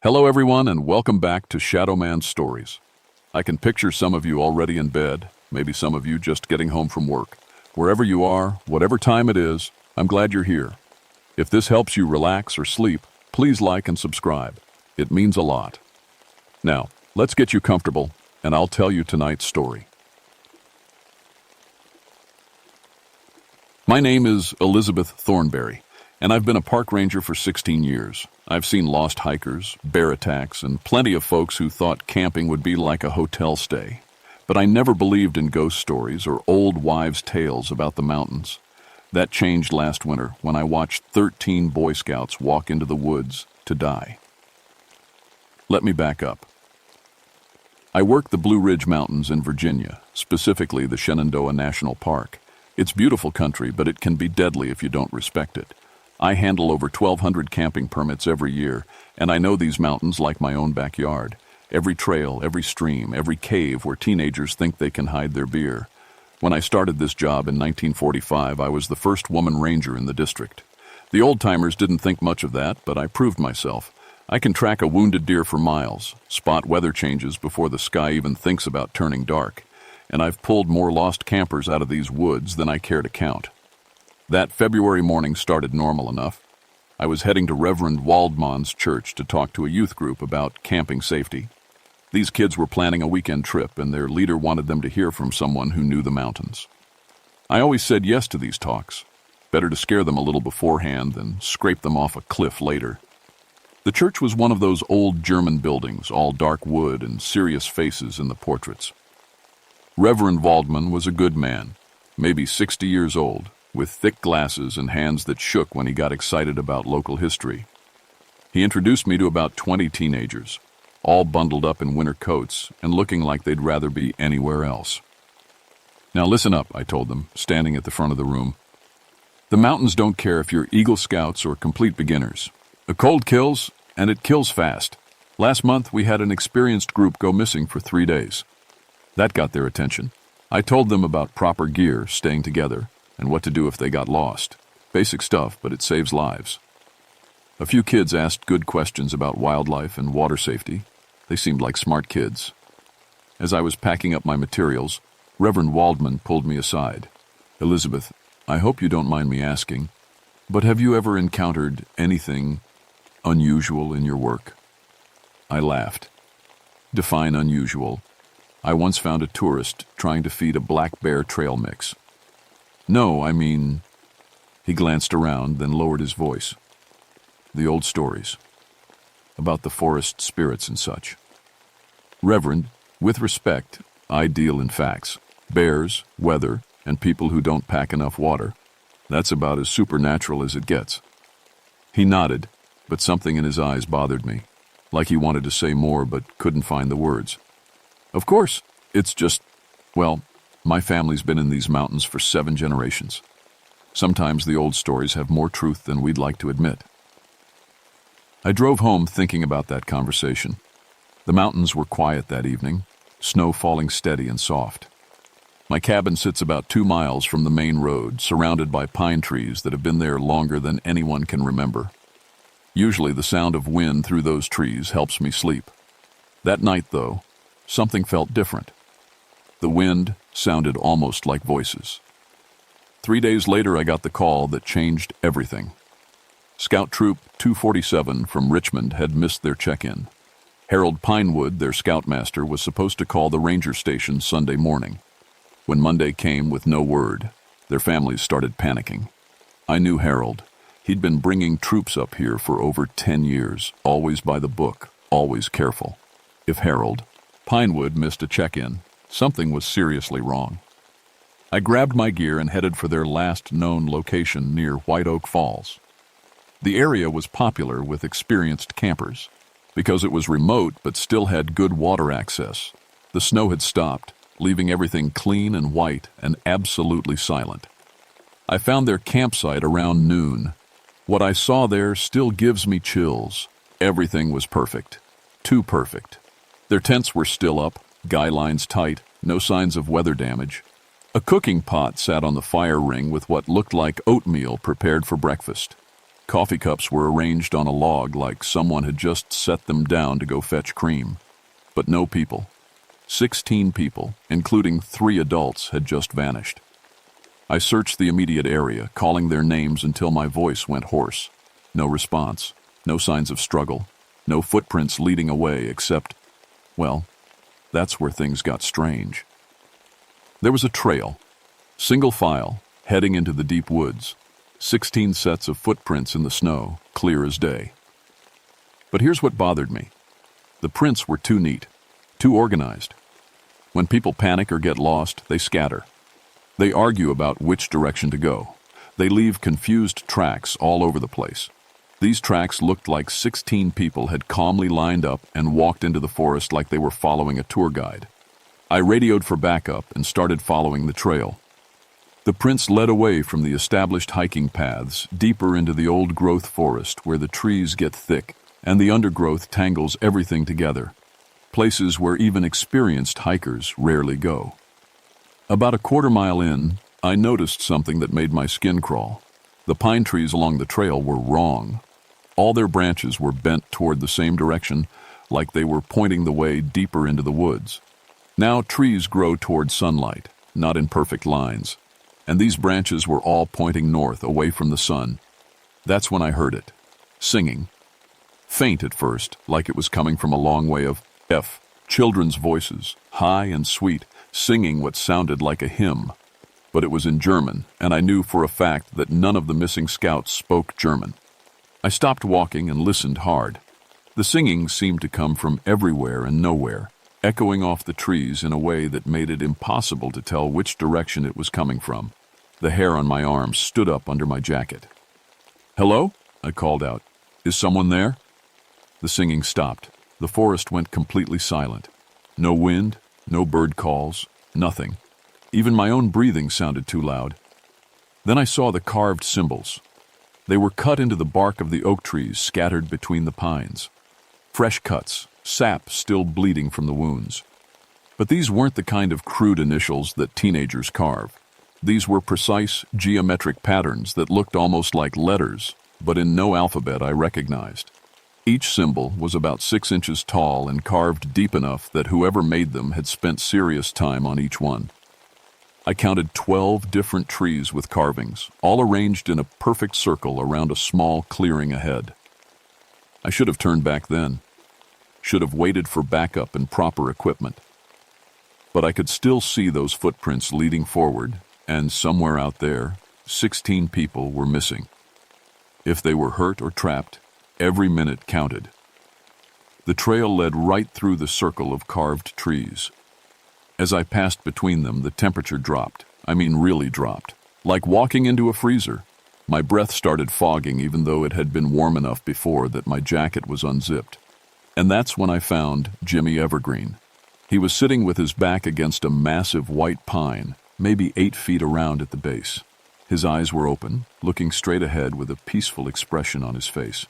Hello everyone and welcome back to Shadow Man Stories. I can picture some of you already in bed, maybe some of you just getting home from work. Wherever you are, whatever time it is, I'm glad you're here. If this helps you relax or sleep, please like and subscribe. It means a lot. Now, let's get you comfortable and I'll tell you tonight's story. My name is Elizabeth Thornberry, and I've been a park ranger for 16 years. I've seen lost hikers, bear attacks, and plenty of folks who thought camping would be like a hotel stay. But I never believed in ghost stories or old wives' tales about the mountains. That changed last winter when I watched 13 Boy Scouts walk into the woods to die. Let me back up. I work the Blue Ridge Mountains in Virginia, specifically the Shenandoah National Park. It's beautiful country, but it can be deadly if you don't respect it. I handle over 1,200 camping permits every year, and I know these mountains like my own backyard. Every trail, every stream, every cave where teenagers think they can hide their beer. When I started this job in 1945, I was the first woman ranger in the district. The old-timers didn't think much of that, but I proved myself. I can track a wounded deer for miles, spot weather changes before the sky even thinks about turning dark, and I've pulled more lost campers out of these woods than I care to count. That February morning started normal enough. I was heading to Reverend Waldman's church to talk to a youth group about camping safety. These kids were planning a weekend trip, and their leader wanted them to hear from someone who knew the mountains. I always said yes to these talks. Better to scare them a little beforehand than scrape them off a cliff later. The church was one of those old German buildings, all dark wood and serious faces in the portraits. Reverend Waldman was a good man, maybe 60 years old, with thick glasses and hands that shook when he got excited about local history. He introduced me to about 20 teenagers, all bundled up in winter coats and looking like they'd rather be anywhere else. Now listen up, I told them, standing at the front of the room. The mountains don't care if you're Eagle Scouts or complete beginners. A cold kills, and it kills fast. Last month, we had an experienced group go missing for 3 days. That got their attention. I told them about proper gear, staying together, and what to do if they got lost. Basic stuff, but it saves lives. A few kids asked good questions about wildlife and water safety. They seemed like smart kids. As I was packing up my materials, Reverend Waldman pulled me aside. Elizabeth, I hope you don't mind me asking, but have you ever encountered anything unusual in your work? I laughed. Define unusual. I once found a tourist trying to feed a black bear trail mix. No, I mean... He glanced around, then lowered his voice. The old stories. About the forest spirits and such. Reverend, with respect, I deal in facts. Bears, weather, and people who don't pack enough water. That's about as supernatural as it gets. He nodded, but something in his eyes bothered me, like he wanted to say more but couldn't find the words. Of course, it's just, well, my family's been in these mountains for 7 generations. Sometimes the old stories have more truth than we'd like to admit. I drove home thinking about that conversation. The mountains were quiet that evening, snow falling steady and soft. My cabin sits about 2 miles from the main road, surrounded by pine trees that have been there longer than anyone can remember. Usually the sound of wind through those trees helps me sleep. That night, though, something felt different. The wind sounded almost like voices. 3 days later, I got the call that changed everything. Scout Troop 247 from Richmond had missed their check-in. Harold Pinewood, their scoutmaster, was supposed to call the ranger station Sunday morning. When Monday came with no word, their families started panicking. I knew Harold. He'd been bringing troops up here for over 10 years, always by the book, always careful. If Harold, Pinewood, missed a check-in, something was seriously wrong. I grabbed my gear and headed for their last known location near White Oak Falls. The area was popular with experienced campers. Because it was remote but still had good water access, the snow had stopped, leaving everything clean and white and absolutely silent. I found their campsite around noon. What I saw there still gives me chills. Everything was perfect. Too perfect. Their tents were still up, guy lines tight, no signs of weather damage. A cooking pot sat on the fire ring with what looked like oatmeal prepared for breakfast. Coffee cups were arranged on a log like someone had just set them down to go fetch cream. But no people. 16 people, including 3 adults, had just vanished. I searched the immediate area, calling their names until my voice went hoarse. No response, no signs of struggle, no footprints leading away except, well, that's where things got strange. There was a trail, single file, heading into the deep woods. 16 sets of footprints in the snow, clear as day. But here's what bothered me. The prints were too neat, too organized. When people panic or get lost, they scatter. They argue about which direction to go. They leave confused tracks all over the place. These tracks looked like 16 people had calmly lined up and walked into the forest like they were following a tour guide. I radioed for backup and started following the trail. The prints led away from the established hiking paths deeper into the old-growth forest where the trees get thick and the undergrowth tangles everything together, places where even experienced hikers rarely go. About a quarter-mile in, I noticed something that made my skin crawl. The pine trees along the trail were wrong. All their branches were bent toward the same direction, like they were pointing the way deeper into the woods. Now trees grow toward sunlight, not in perfect lines, and these branches were all pointing north, away from the sun. That's when I heard it, singing. Faint at first, like it was coming from a long way of children's voices, high and sweet, singing what sounded like a hymn. But it was in German, and I knew for a fact that none of the missing scouts spoke German. I stopped walking and listened hard. The singing seemed to come from everywhere and nowhere, echoing off the trees in a way that made it impossible to tell which direction it was coming from. The hair on my arms stood up under my jacket. "Hello?" I called out. "Is someone there?" The singing stopped. The forest went completely silent. No wind, no bird calls, nothing. Even my own breathing sounded too loud. Then I saw the carved symbols. They were cut into the bark of the oak trees scattered between the pines. Fresh cuts, sap still bleeding from the wounds. But these weren't the kind of crude initials that teenagers carve. These were precise geometric patterns that looked almost like letters, but in no alphabet I recognized. Each symbol was about 6 inches tall and carved deep enough that whoever made them had spent serious time on each one. I counted 12 different trees with carvings, all arranged in a perfect circle around a small clearing ahead. I should have turned back then. Should have waited for backup and proper equipment. But I could still see those footprints leading forward, and somewhere out there, 16 people were missing. If they were hurt or trapped, every minute counted. The trail led right through the circle of carved trees. As I passed between them, the temperature dropped. I mean, really dropped. Like walking into a freezer. My breath started fogging even though it had been warm enough before that my jacket was unzipped. And that's when I found Jimmy Evergreen. He was sitting with his back against a massive white pine, maybe 8 feet around at the base. His eyes were open, looking straight ahead with a peaceful expression on his face.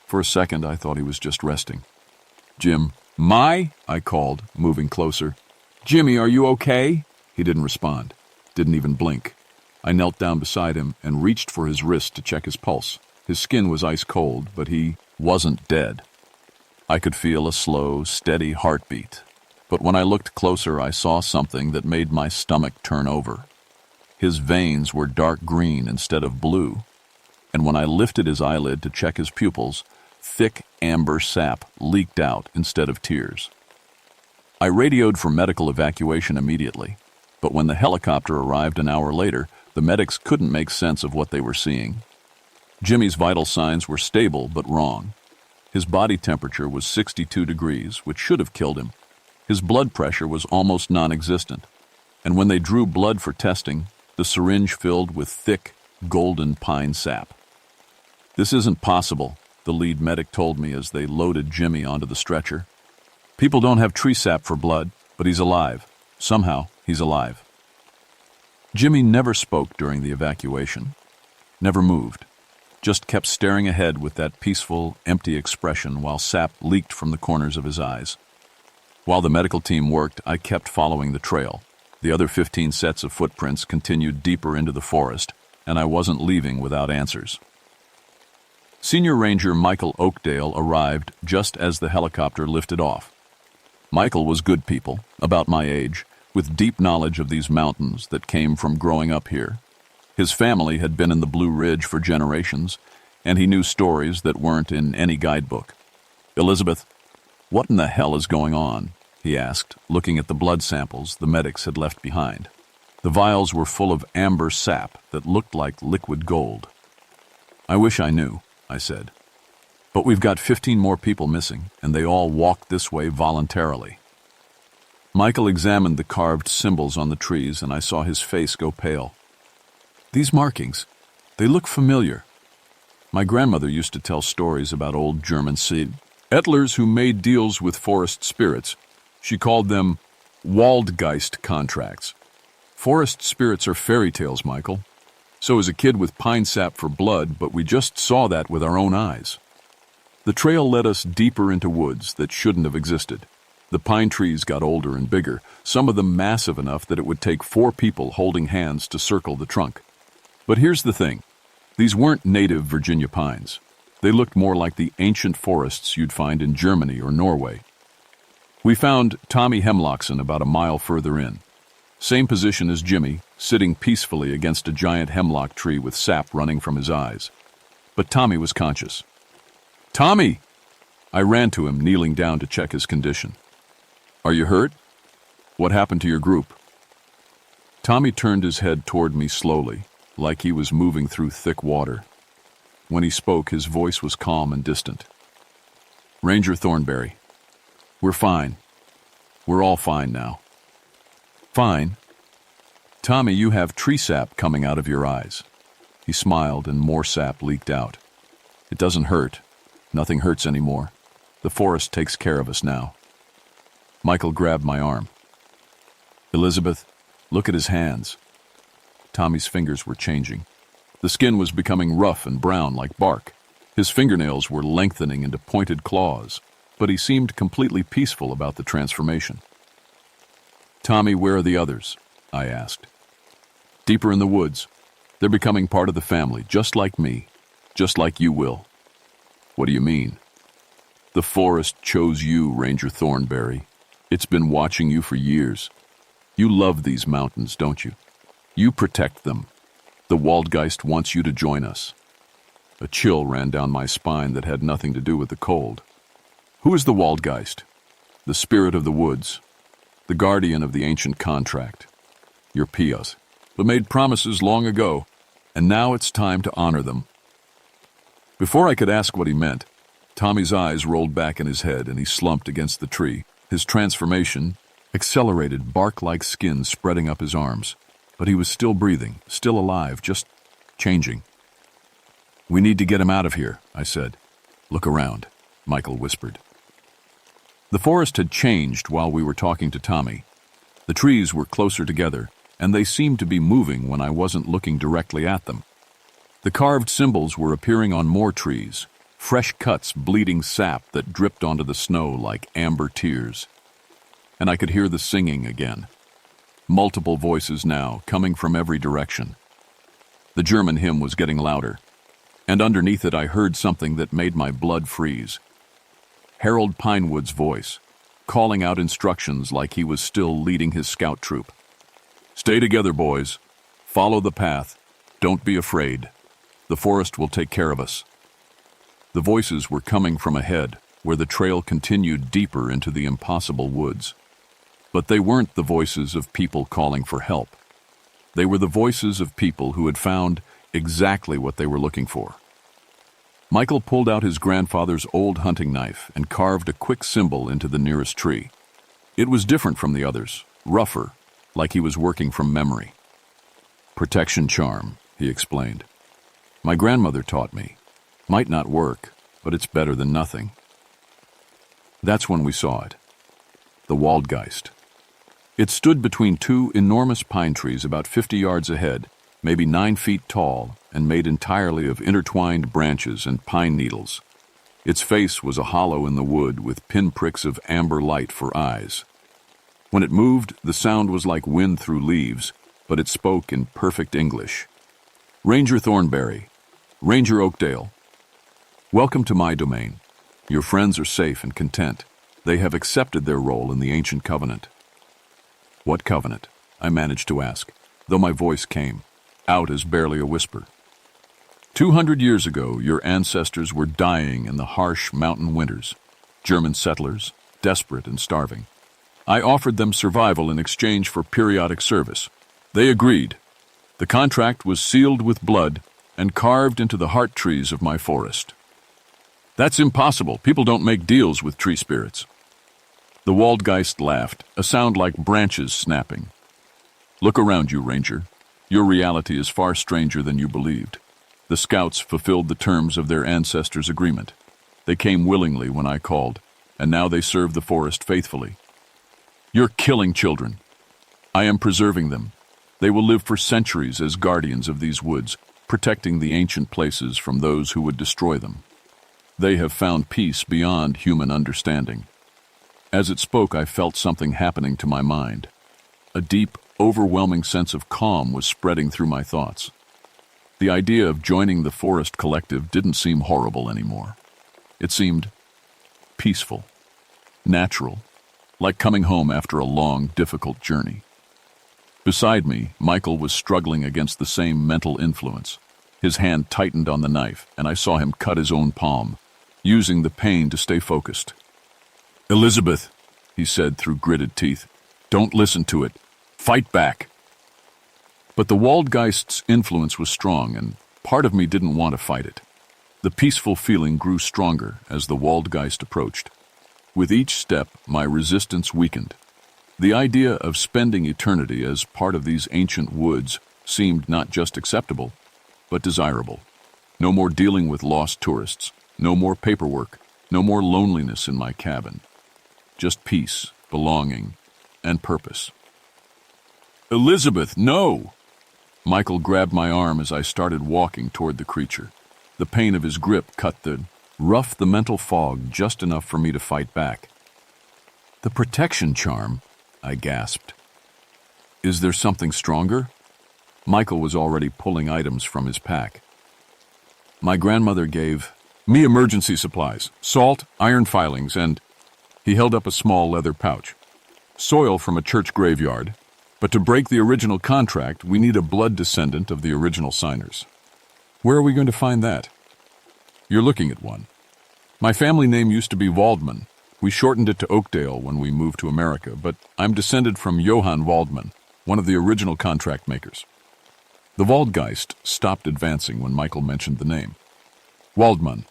For a second, I thought he was just resting. "Jim." I called, moving closer. "Jimmy, are you okay?" He didn't respond, didn't even blink. I knelt down beside him and reached for his wrist to check his pulse. His skin was ice cold, but he wasn't dead. I could feel a slow, steady heartbeat. But when I looked closer, I saw something that made my stomach turn over. His veins were dark green instead of blue. And when I lifted his eyelid to check his pupils, thick amber sap leaked out instead of tears. I radioed for medical evacuation immediately, but when the helicopter arrived an hour later, the medics couldn't make sense of what they were seeing. Jimmy's vital signs were stable but wrong. His body temperature was 62 degrees, which should have killed him. His blood pressure was almost non-existent, and when they drew blood for testing, the syringe filled with thick, golden pine sap. "This isn't possible," the lead medic told me as they loaded Jimmy onto the stretcher. "People don't have tree sap for blood, but he's alive. Somehow, he's alive." Jimmy never spoke during the evacuation, never moved, just kept staring ahead with that peaceful, empty expression while sap leaked from the corners of his eyes. While the medical team worked, I kept following the trail. The other 15 sets of footprints continued deeper into the forest, and I wasn't leaving without answers. Senior Ranger Michael Oakdale arrived just as the helicopter lifted off. Michael was good people, about my age, with deep knowledge of these mountains that came from growing up here. His family had been in the Blue Ridge for generations, and he knew stories that weren't in any guidebook. "Elizabeth, what in the hell is going on?" he asked, looking at the blood samples the medics had left behind. The vials were full of amber sap that looked like liquid gold. "I wish I knew," I said. "But we've got 15 more people missing, and they all walked this way voluntarily." Michael examined the carved symbols on the trees, and I saw his face go pale. "These markings, they look familiar. My grandmother used to tell stories about old German settlers who made deals with forest spirits. She called them Waldgeist contracts. Forest spirits are fairy tales, Michael. So is a kid with pine sap for blood, but we just saw that with our own eyes." The trail led us deeper into woods that shouldn't have existed. The pine trees got older and bigger, some of them massive enough that it would take 4 people holding hands to circle the trunk. But here's the thing. These weren't native Virginia pines. They looked more like the ancient forests you'd find in Germany or Norway. We found Tommy Hemlockson about a mile further in. Same position as Jimmy, sitting peacefully against a giant hemlock tree with sap running from his eyes. But Tommy was conscious. "Tommy!" I ran to him, kneeling down to check his condition. "Are you hurt? What happened to your group?" Tommy turned his head toward me slowly, like he was moving through thick water. When he spoke, his voice was calm and distant. "Ranger Thornberry, we're fine. We're all fine now." "Fine? Tommy, you have tree sap coming out of your eyes." He smiled and more sap leaked out. "It doesn't hurt. Nothing hurts anymore. The forest takes care of us now." Michael grabbed my arm. "Elizabeth, look at his hands." Tommy's fingers were changing. The skin was becoming rough and brown like bark. His fingernails were lengthening into pointed claws, but he seemed completely peaceful about the transformation. "Tommy, where are the others?" I asked. "Deeper in the woods. They're becoming part of the family, just like me, just like you will." "What do you mean?" "The forest chose you, Ranger Thornberry. It's been watching you for years. You love these mountains, don't you? You protect them. The Waldgeist wants you to join us." A chill ran down my spine that had nothing to do with the cold. "Who is the Waldgeist?" "The spirit of the woods. The guardian of the ancient contract. Your Pios, but made promises long ago, and now it's time to honor them." Before I could ask what he meant, Tommy's eyes rolled back in his head and he slumped against the tree. His transformation accelerated, bark-like skin spreading up his arms. But he was still breathing, still alive, just changing. "We need to get him out of here," I said. "Look around," Michael whispered. The forest had changed while we were talking to Tommy. The trees were closer together, and they seemed to be moving when I wasn't looking directly at them. The carved symbols were appearing on more trees, fresh cuts bleeding sap that dripped onto the snow like amber tears. And I could hear the singing again. Multiple voices now, coming from every direction. The German hymn was getting louder, and underneath it I heard something that made my blood freeze. Harold Pinewood's voice, calling out instructions like he was still leading his scout troop. "Stay together, boys. Follow the path. Don't be afraid. The forest will take care of us." The voices were coming from ahead, where the trail continued deeper into the impossible woods. But they weren't the voices of people calling for help. They were the voices of people who had found exactly what they were looking for. Michael pulled out his grandfather's old hunting knife and carved a quick symbol into the nearest tree. It was different from the others, rougher, like he was working from memory. "Protection charm," he explained. "My grandmother taught me. Might not work, but it's better than nothing." That's when we saw it. The Waldgeist. It stood between 2 enormous pine trees about 50 yards ahead, maybe 9 feet tall, and made entirely of intertwined branches and pine needles. Its face was a hollow in the wood with pinpricks of amber light for eyes. When it moved, the sound was like wind through leaves, but it spoke in perfect English. "Ranger Thornberry, Ranger Oakdale, Welcome to my domain. Your friends are safe and content. They have accepted their role in the ancient covenant. What covenant? I managed to ask, though my voice came out as barely a whisper. 200 years ago, your ancestors were dying in the harsh mountain winters. German settlers, desperate and starving. I offered them survival in exchange for periodic service. They agreed. The contract was sealed with blood and carved into the heart trees of my forest. That's impossible. People don't make deals with tree spirits. The Waldgeist laughed, a sound like branches snapping. Look around you, Ranger. Your reality is far stranger than you believed. The scouts fulfilled the terms of their ancestors' agreement. They came willingly when I called, and now they serve the forest faithfully. You're killing children. I am preserving them. They will live for centuries as guardians of these woods, protecting the ancient places from those who would destroy them. They have found peace beyond human understanding. As it spoke, I felt something happening to my mind. A deep, overwhelming sense of calm was spreading through my thoughts. The idea of joining the forest collective didn't seem horrible anymore. It seemed peaceful, natural, like coming home after a long, difficult journey. Beside me, Michael was struggling against the same mental influence. His hand tightened on the knife, and I saw him cut his own palm, using the pain to stay focused. "Elizabeth," he said through gritted teeth, "don't listen to it. Fight back." But the Waldgeist's influence was strong, and part of me didn't want to fight it. The peaceful feeling grew stronger as the Waldgeist approached. With each step, my resistance weakened. The idea of spending eternity as part of these ancient woods seemed not just acceptable, but desirable. No more dealing with lost tourists, no more paperwork, no more loneliness in my cabin. Just peace, belonging, and purpose. "Elizabeth, no!" Michael grabbed my arm as I started walking toward the creature. The pain of his grip roughed the mental fog just enough for me to fight back. "The protection charm," I gasped. "Is there something stronger?" Michael was already pulling items from his pack. "My grandmother gave me emergency supplies, salt, iron filings, and..." He held up a small leather pouch. "Soil from a church graveyard. But to break the original contract, we need a blood descendant of the original signers. Where are we going to find that?" "You're looking at one. My family name used to be Waldman. We shortened it to Oakdale when we moved to America, but I'm descended from Johann Waldman, one of the original contract makers." The Waldgeist stopped advancing when Michael mentioned the name. "Waldman.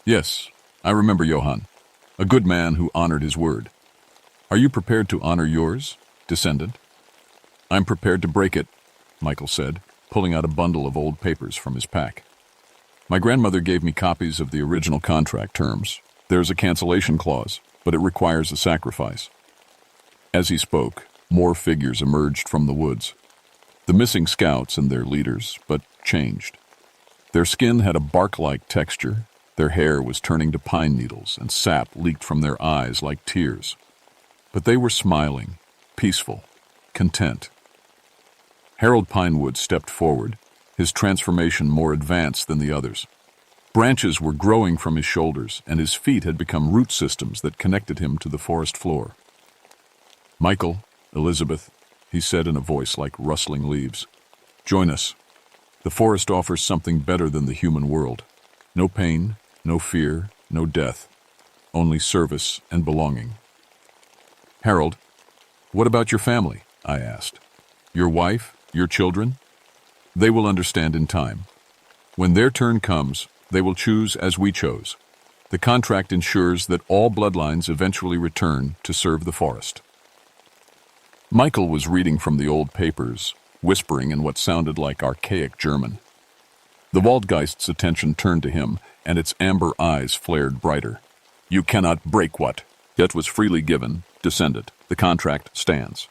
Yes, I remember Johann. A good man who honored his word. Are you prepared to honor yours, descendant?" "I'm prepared to break it," Michael said, pulling out a bundle of old papers from his pack. "My grandmother gave me copies of the original contract terms. There's a cancellation clause, but it requires a sacrifice." As he spoke, more figures emerged from the woods. The missing scouts and their leaders, but changed. Their skin had a bark-like texture, their hair was turning to pine needles, and sap leaked from their eyes like tears. But they were smiling, peaceful, content. Harold Pinewood stepped forward, his transformation more advanced than the others. Branches were growing from his shoulders, and his feet had become root systems that connected him to the forest floor. "Michael, Elizabeth," he said in a voice like rustling leaves, "join us. The forest offers something better than the human world. No pain, no fear, no death. Only service and belonging." "Harold, what about your family?" I asked. "Your wife? Your children?" "They will understand in time. When their turn comes, they will choose as we chose. The contract ensures that all bloodlines eventually return to serve the forest." Michael was reading from the old papers, whispering in what sounded like archaic German. The Waldgeist's attention turned to him, and its amber eyes flared brighter. "You cannot break what yet was freely given, descendant. The contract stands.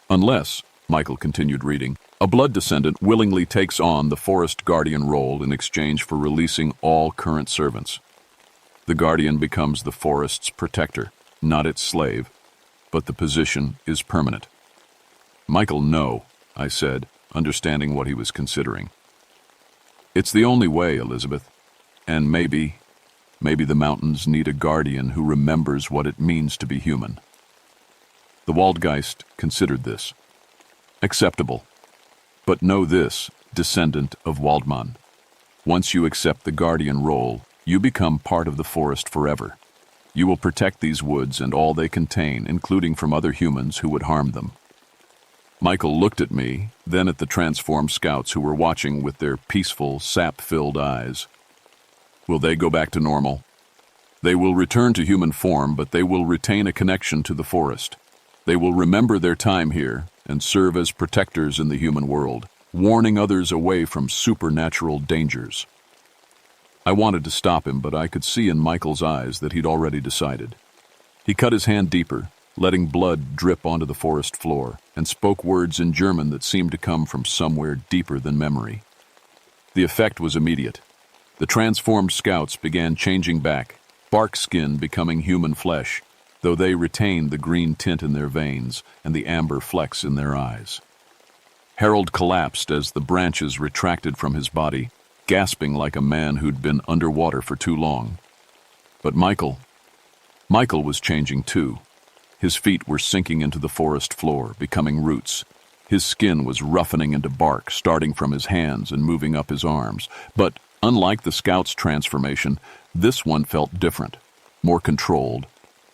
Unless," Michael continued reading, "a blood descendant willingly takes on the forest guardian role in exchange for releasing all current servants. The guardian becomes the forest's protector, not its slave, but the position is permanent." "Michael, no," I said, understanding what he was considering. "It's the only way, Elizabeth. And maybe Maybe the mountains need a guardian who remembers what it means to be human. The Waldgeist considered this. Acceptable. But know this, descendant of Waldmann. Once you accept the guardian role, you become part of the forest forever. You will protect these woods and all they contain, including from other humans who would harm them. Michael looked at me, then at the transformed scouts who were watching with their peaceful, sap-filled eyes. Will they go back to normal? They will return to human form, but they will retain a connection to the forest. They will remember their time here and serve as protectors in the human world, warning others away from supernatural dangers. I wanted to stop him, but I could see in Michael's eyes that he'd already decided. He cut his hand deeper, letting blood drip onto the forest floor, and spoke words in German that seemed to come from somewhere deeper than memory. The effect was immediate. The transformed scouts began changing back, bark skin becoming human flesh, though they retained the green tint in their veins and the amber flecks in their eyes. Harold collapsed as the branches retracted from his body, gasping like a man who'd been underwater for too long. But Michael was changing too. His feet were sinking into the forest floor, becoming roots. His skin was roughening into bark, starting from his hands and moving up his arms. But unlike the scout's transformation, this one felt different, more controlled,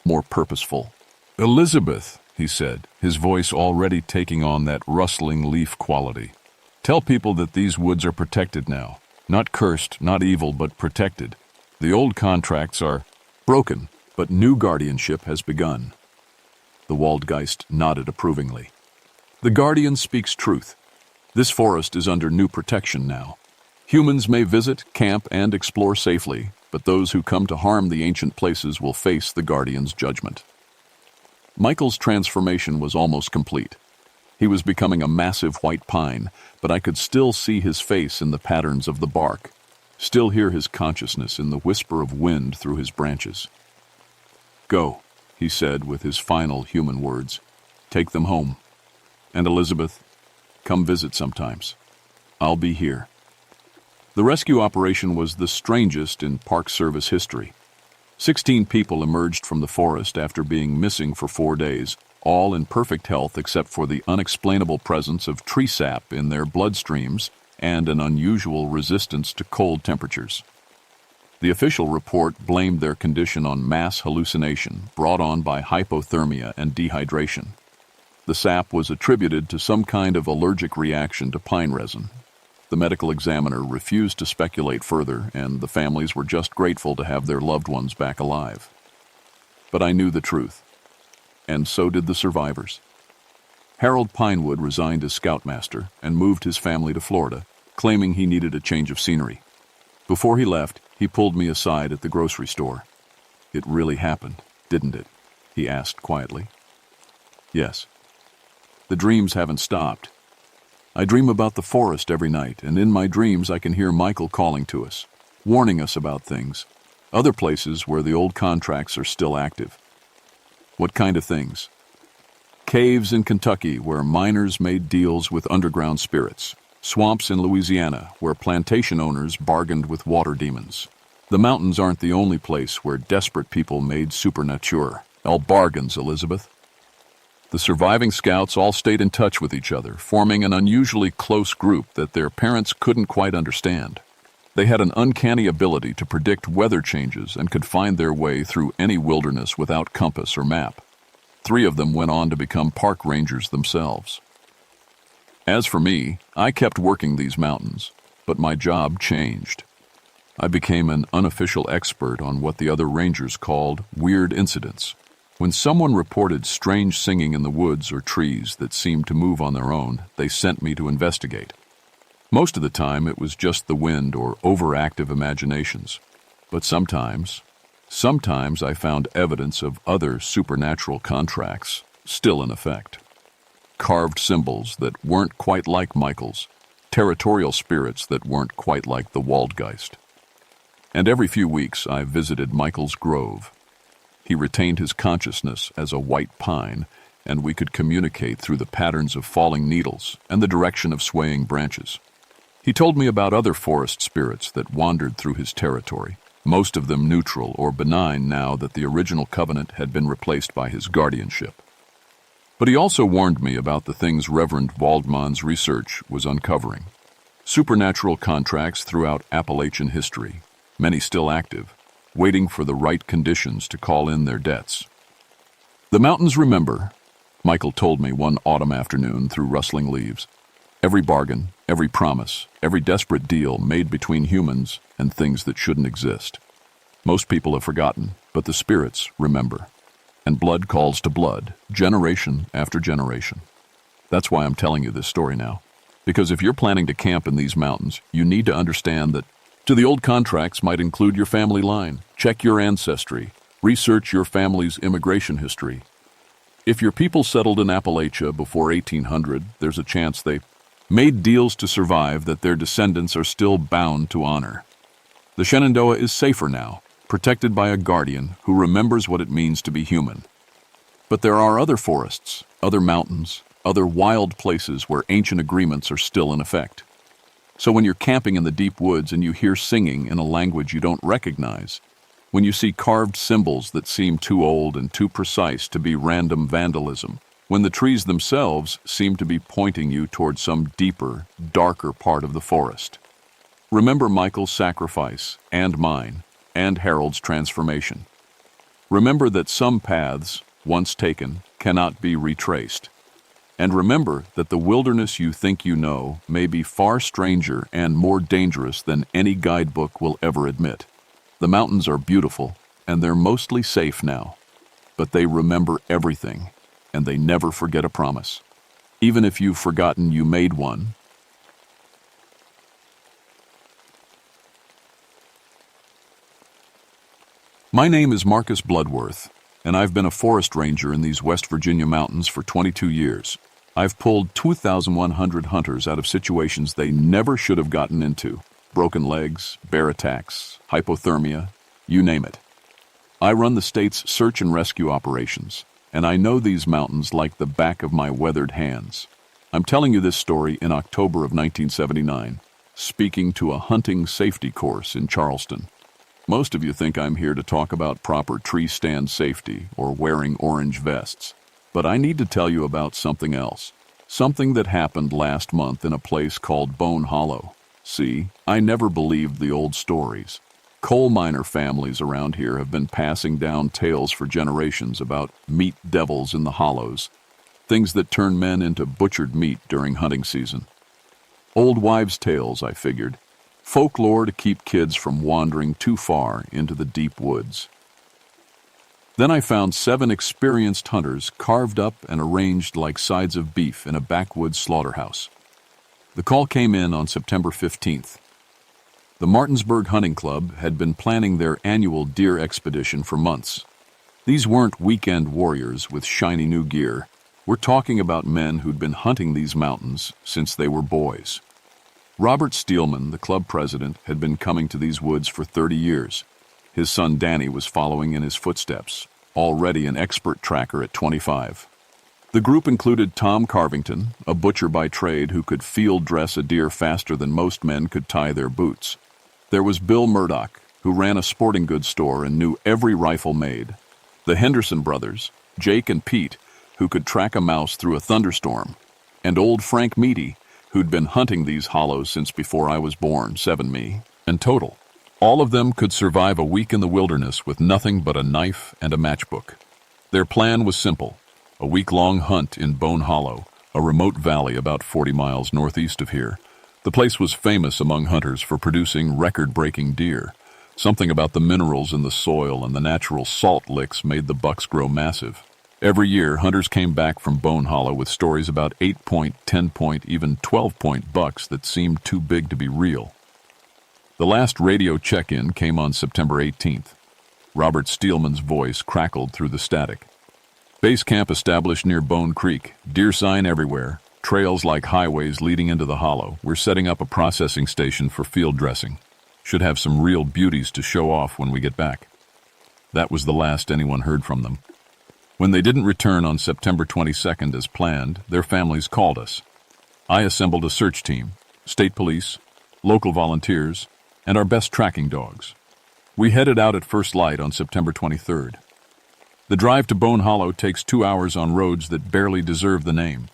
more purposeful. "Elizabeth," he said, his voice already taking on that rustling leaf quality. "Tell people that these woods are protected now. Not cursed, not evil, but protected. The old contracts are broken, but new guardianship has begun." The Waldgeist nodded approvingly. "The Guardian speaks truth. This forest is under new protection now. Humans may visit, camp, and explore safely, but those who come to harm the ancient places will face the Guardian's judgment." Michael's transformation was almost complete. He was becoming a massive white pine, but I could still see his face in the patterns of the bark, still hear his consciousness in the whisper of wind through his branches. "Go," he said with his final human words. "Take them home. And Elizabeth, come visit sometimes. I'll be here." The rescue operation was the strangest in Park Service history. 16 people emerged from the forest after being missing for 4 days, all in perfect health except for the unexplainable presence of tree sap in their bloodstreams and an unusual resistance to cold temperatures. The official report blamed their condition on mass hallucination brought on by hypothermia and dehydration. The sap was attributed to some kind of allergic reaction to pine resin. The medical examiner refused to speculate further, and the families were just grateful to have their loved ones back alive. But I knew the truth, and so did the survivors. Harold Pinewood resigned as scoutmaster and moved his family to Florida, claiming he needed a change of scenery. Before he left, he pulled me aside at the grocery store. "It really happened, didn't it?" he asked quietly. "Yes. The dreams haven't stopped. I dream about the forest every night, and in my dreams I can hear Michael calling to us, warning us about things, other places where the old contracts are still active." "What kind of things?" "Caves in Kentucky where miners made deals with underground spirits. Swamps in Louisiana where plantation owners bargained with water demons. The mountains aren't the only place where desperate people made supernature. All bargains, Elizabeth." The surviving scouts all stayed in touch with each other, forming an unusually close group that their parents couldn't quite understand. They had an uncanny ability to predict weather changes and could find their way through any wilderness without compass or map. 3 of them went on to become park rangers themselves. As for me, I kept working these mountains, but my job changed. I became an unofficial expert on what the other rangers called weird incidents. When someone reported strange singing in the woods or trees that seemed to move on their own, they sent me to investigate. Most of the time it was just the wind or overactive imaginations. But sometimes I found evidence of other supernatural contracts still in effect. Carved symbols that weren't quite like Michael's, territorial spirits that weren't quite like the Waldgeist. And every few weeks I visited Michael's grove. He retained his consciousness as a white pine, and we could communicate through the patterns of falling needles and the direction of swaying branches. He told me about other forest spirits that wandered through his territory, most of them neutral or benign now that the original covenant had been replaced by his guardianship. But he also warned me about the things Reverend Waldman's research was uncovering. Supernatural contracts throughout Appalachian history, many still active, waiting for the right conditions to call in their debts. The mountains remember, Michael told me one autumn afternoon through rustling leaves. Every bargain, every promise, every desperate deal made between humans and things that shouldn't exist. Most people have forgotten, but the spirits remember. And blood calls to blood, generation after generation. That's why I'm telling you this story now. Because if you're planning to camp in these mountains, you need to understand that the old contracts might include your family line. Check your ancestry. Research your family's immigration history. If your people settled in Appalachia before 1800, there's a chance they made deals to survive that their descendants are still bound to honor. The Shenandoah is safer now, protected by a guardian who remembers what it means to be human. But there are other forests, other mountains, other wild places where ancient agreements are still in effect. So when you're camping in the deep woods and you hear singing in a language you don't recognize, when you see carved symbols that seem too old and too precise to be random vandalism, when the trees themselves seem to be pointing you toward some deeper, darker part of the forest, remember Michael's sacrifice, and mine, and Harold's transformation. Remember that some paths, once taken, cannot be retraced. And remember that the wilderness you think you know may be far stranger and more dangerous than any guidebook will ever admit. The mountains are beautiful, and they're mostly safe now. But they remember everything, and they never forget a promise. Even if you've forgotten you made one. My name is Marcus Bloodworth, and I've been a forest ranger in these West Virginia mountains for 22 years. I've pulled 2,100 hunters out of situations they never should have gotten into. Broken legs, bear attacks, hypothermia, you name it. I run the state's search and rescue operations, and I know these mountains like the back of my weathered hands. I'm telling you this story in October of 1979, speaking to a hunting safety course in Charleston. Most of you think I'm here to talk about proper tree stand safety or wearing orange vests. But I need to tell you about something else. Something that happened last month in a place called Bone Hollow. See, I never believed the old stories. Coal miner families around here have been passing down tales for generations about meat devils in the hollows, things that turn men into butchered meat during hunting season. Old wives' tales, I figured. Folklore to keep kids from wandering too far into the deep woods. Then I found 7 experienced hunters carved up and arranged like sides of beef in a backwoods slaughterhouse. The call came in on September 15th. The Martinsburg Hunting Club had been planning their annual deer expedition for months. These weren't weekend warriors with shiny new gear. We're talking about men who'd been hunting these mountains since they were boys. Robert Steelman, the club president, had been coming to these woods for 30 years. His son Danny was following in his footsteps, already an expert tracker at 25. The group included Tom Carvington, a butcher by trade who could field dress a deer faster than most men could tie their boots. There was Bill Murdoch, who ran a sporting goods store and knew every rifle made. The Henderson brothers, Jake and Pete, who could track a mouse through a thunderstorm. And old Frank Meady, who'd been hunting these hollows since before I was born, 7 me, in total. All of them could survive a week in the wilderness with nothing but a knife and a matchbook. Their plan was simple: a week-long hunt in Bone Hollow, a remote valley about 40 miles northeast of here. The place was famous among hunters for producing record-breaking deer. Something about the minerals in the soil and the natural salt licks made the bucks grow massive. Every year, hunters came back from Bone Hollow with stories about 8-point, 10-point, even 12-point bucks that seemed too big to be real. The last radio check-in came on September 18th. Robert Steelman's voice crackled through the static. Base camp established near Bone Creek. Deer sign everywhere. Trails like highways leading into the hollow. We're setting up a processing station for field dressing. Should have some real beauties to show off when we get back. That was the last anyone heard from them. When they didn't return on September 22nd as planned, their families called us. I assembled a search team, state police, local volunteers, and our best tracking dogs. We headed out at first light on September 23rd. The drive to Bone Hollow takes 2 hours on roads that barely deserve the name.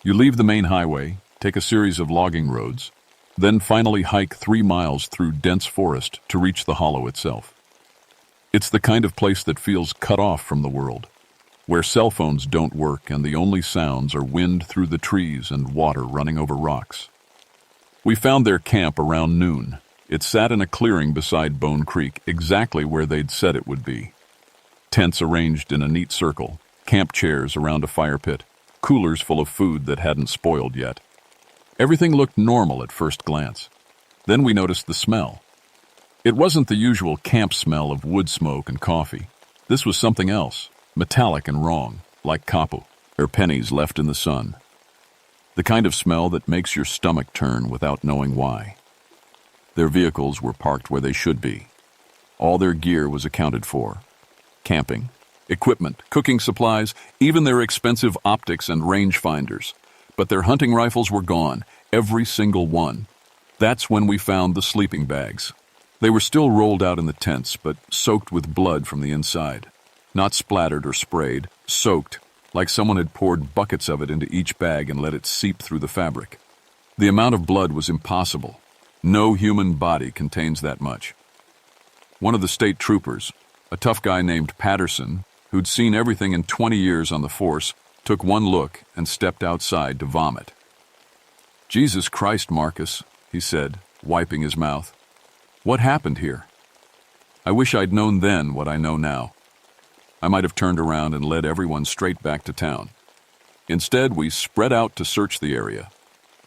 You leave the main highway, take a series of logging roads, then finally hike 3 miles through dense forest to reach the hollow itself. It's the kind of place that feels cut off from the world, where cell phones don't work and the only sounds are wind through the trees and water running over rocks. We found their camp around noon. It sat in a clearing beside Bone Creek, exactly where they'd said it would be. Tents arranged in a neat circle, camp chairs around a fire pit, coolers full of food that hadn't spoiled yet. Everything looked normal at first glance. Then we noticed the smell. It wasn't the usual camp smell of wood smoke and coffee. This was something else, metallic and wrong, like kapu, or pennies left in the sun. The kind of smell that makes your stomach turn without knowing why. Their vehicles were parked where they should be. All their gear was accounted for. Camping, equipment, cooking supplies, even their expensive optics and rangefinders. But their hunting rifles were gone, every single one. That's when we found the sleeping bags. They were still rolled out in the tents, but soaked with blood from the inside. Not splattered or sprayed, soaked, like someone had poured buckets of it into each bag and let it seep through the fabric. The amount of blood was impossible. No human body contains that much. One of the state troopers, a tough guy named Patterson, who'd seen everything in 20 years on the force, took one look and stepped outside to vomit. "Jesus Christ, Marcus," he said, wiping his mouth. "What happened here? I wish I'd known then what I know now. I might have turned around and led everyone straight back to town. Instead, we spread out to search the area.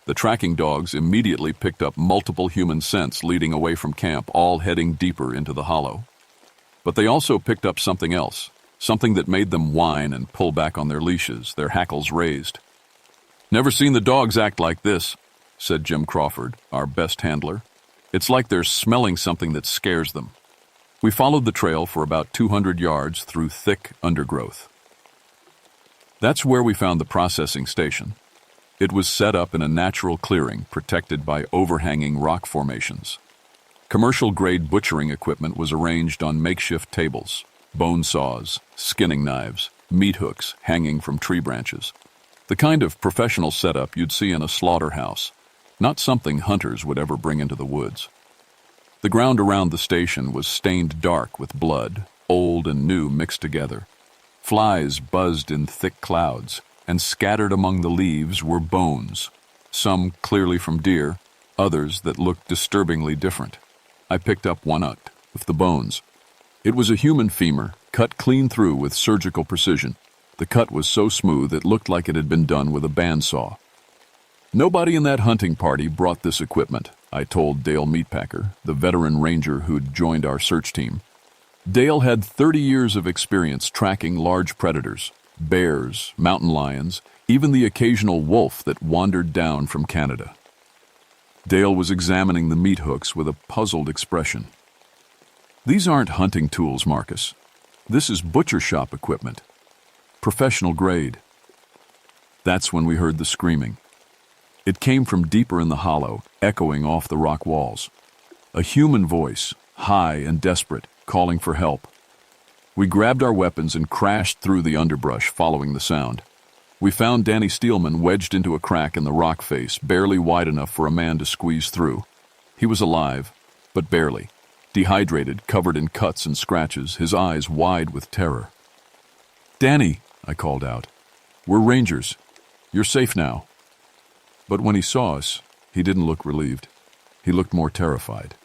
The tracking dogs immediately picked up multiple human scents leading away from camp, all heading deeper into the hollow. But they also picked up something else, something that made them whine and pull back on their leashes, their hackles raised. "Never seen the dogs act like this," said Jim Crawford, our best handler. "It's like they're smelling something that scares them." We followed the trail for about 200 yards through thick undergrowth. That's where we found the processing station. It was set up in a natural clearing protected by overhanging rock formations. Commercial-grade butchering equipment was arranged on makeshift tables, bone saws, skinning knives, meat hooks hanging from tree branches. The kind of professional setup you'd see in a slaughterhouse, not something hunters would ever bring into the woods. The ground around the station was stained dark with blood, old and new mixed together. Flies buzzed in thick clouds, and scattered among the leaves were bones, some clearly from deer, others that looked disturbingly different. I picked up one with the bones. It was a human femur, cut clean through with surgical precision. The cut was so smooth it looked like it had been done with a bandsaw. Nobody in that hunting party brought this equipment, I told Dale Meatpacker, the veteran ranger who'd joined our search team. Dale had 30 years of experience tracking large predators, bears, mountain lions, even the occasional wolf that wandered down from Canada. Dale was examining the meat hooks with a puzzled expression. "These aren't hunting tools, Marcus. This is butcher shop equipment. Professional grade." That's when we heard the screaming. It came from deeper in the hollow, echoing off the rock walls. A human voice, high and desperate, calling for help. We grabbed our weapons and crashed through the underbrush following the sound. We found Danny Steelman wedged into a crack in the rock face, barely wide enough for a man to squeeze through. He was alive, but barely. Dehydrated, covered in cuts and scratches, his eyes wide with terror. "Danny," I called out. "We're rangers. You're safe now." But when he saw us, he didn't look relieved. He looked more terrified.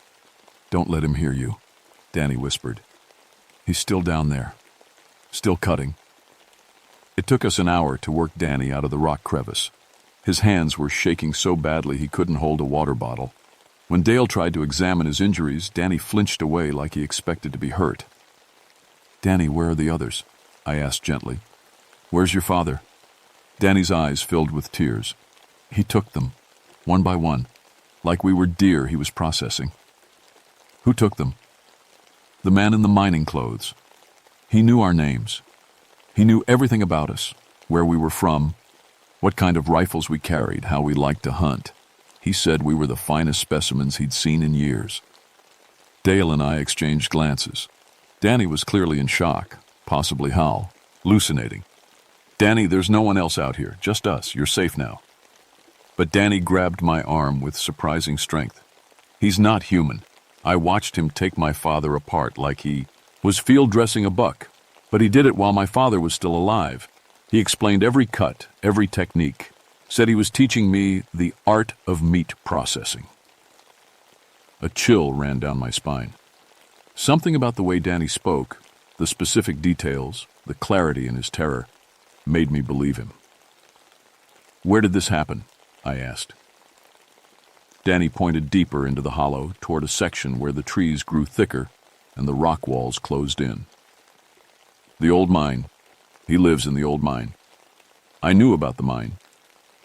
"Don't let him hear you," Danny whispered. "He's still down there, still cutting." It took us an hour to work Danny out of the rock crevice. His hands were shaking so badly he couldn't hold a water bottle. When Dale tried to examine his injuries, Danny flinched away like he expected to be hurt. "Danny, where are the others?" I asked gently. "Where's your father?" Danny's eyes filled with tears. He took them, one by one, like we were deer he was processing. "Who took them?" "The man in the mining clothes. He knew our names. He knew everything about us, where we were from, what kind of rifles we carried, how we liked to hunt. He said we were the finest specimens he'd seen in years." Dale and I exchanged glances. Danny was clearly in shock, possibly hallucinating. "Danny, there's no one else out here, just us. You're safe now." But Danny grabbed my arm with surprising strength. "He's not human. I watched him take my father apart like he was field dressing a buck, but he did it while my father was still alive. He explained every cut, every technique, said he was teaching me the art of meat processing." A chill ran down my spine. Something about the way Danny spoke, the specific details, the clarity in his terror, made me believe him. "Where did this happen?" I asked. Danny pointed deeper into the hollow, toward a section where the trees grew thicker and the rock walls closed in. "The old mine. He lives in the old mine." I knew about the mine.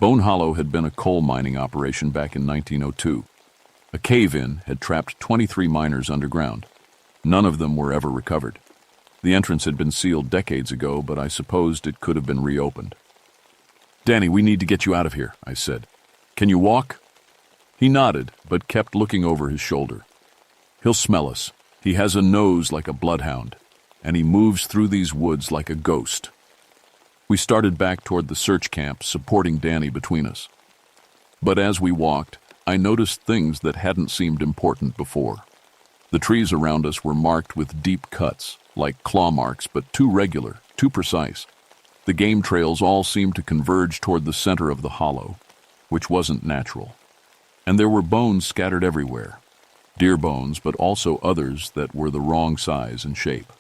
Bone Hollow had been a coal mining operation back in 1902. A cave-in had trapped 23 miners underground. None of them were ever recovered. The entrance had been sealed decades ago, but I supposed it could have been reopened. "Danny, we need to get you out of here," I said. "Can you walk?" He nodded, but kept looking over his shoulder. "He'll smell us. He has a nose like a bloodhound, and he moves through these woods like a ghost." We started back toward the search camp, supporting Danny between us. But as we walked, I noticed things that hadn't seemed important before. The trees around us were marked with deep cuts, like claw marks, but too regular, too precise. The game trails all seemed to converge toward the center of the hollow, which wasn't natural. And there were bones scattered everywhere. Deer bones, but also others that were the wrong size and shape.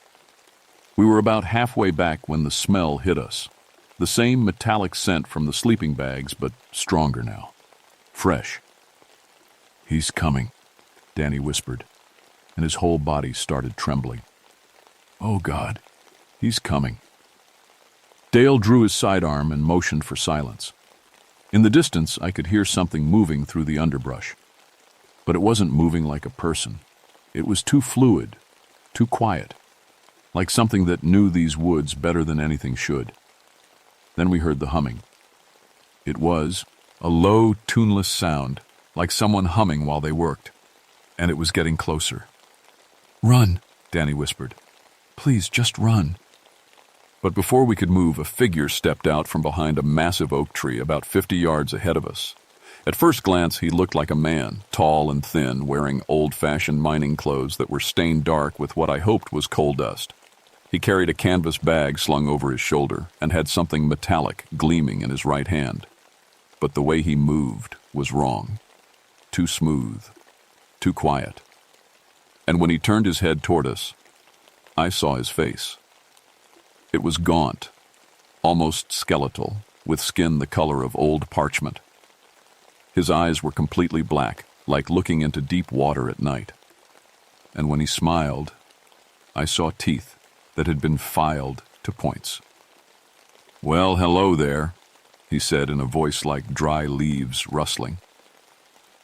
We were about halfway back when the smell hit us. The same metallic scent from the sleeping bags, but stronger now. Fresh. "He's coming," Danny whispered, and his whole body started trembling. "Oh God, he's coming." Dale drew his sidearm and motioned for silence. In the distance, I could hear something moving through the underbrush. But it wasn't moving like a person. It was too fluid, too quiet, like something that knew these woods better than anything should. Then we heard the humming. It was a low, tuneless sound, like someone humming while they worked, and it was getting closer. "Run," Danny whispered. "Please, just run." But before we could move, a figure stepped out from behind a massive oak tree about 50 yards ahead of us. At first glance, he looked like a man, tall and thin, wearing old-fashioned mining clothes that were stained dark with what I hoped was coal dust. He carried a canvas bag slung over his shoulder and had something metallic gleaming in his right hand. But the way he moved was wrong. Too smooth, too quiet. And when he turned his head toward us, I saw his face. It was gaunt, almost skeletal, with skin the color of old parchment. His eyes were completely black, like looking into deep water at night. And when he smiled, I saw teeth that had been filed to points. "Well, hello there," he said in a voice like dry leaves rustling.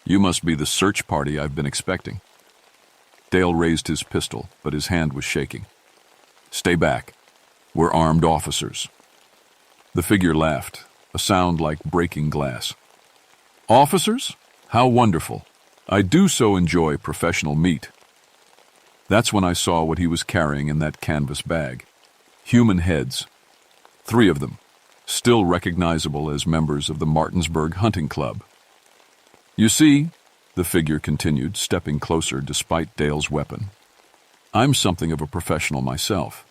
"You must be the search party I've been expecting." Dale raised his pistol, but his hand was shaking. "Stay back. We're armed officers." The figure laughed, a sound like breaking glass. "Officers? How wonderful. I do so enjoy professional meat." That's when I saw what he was carrying in that canvas bag. Human heads. 3 of them, still recognizable as members of the Martinsburg Hunting Club. "You see," the figure continued, stepping closer despite Dale's weapon, "I'm something of a professional myself.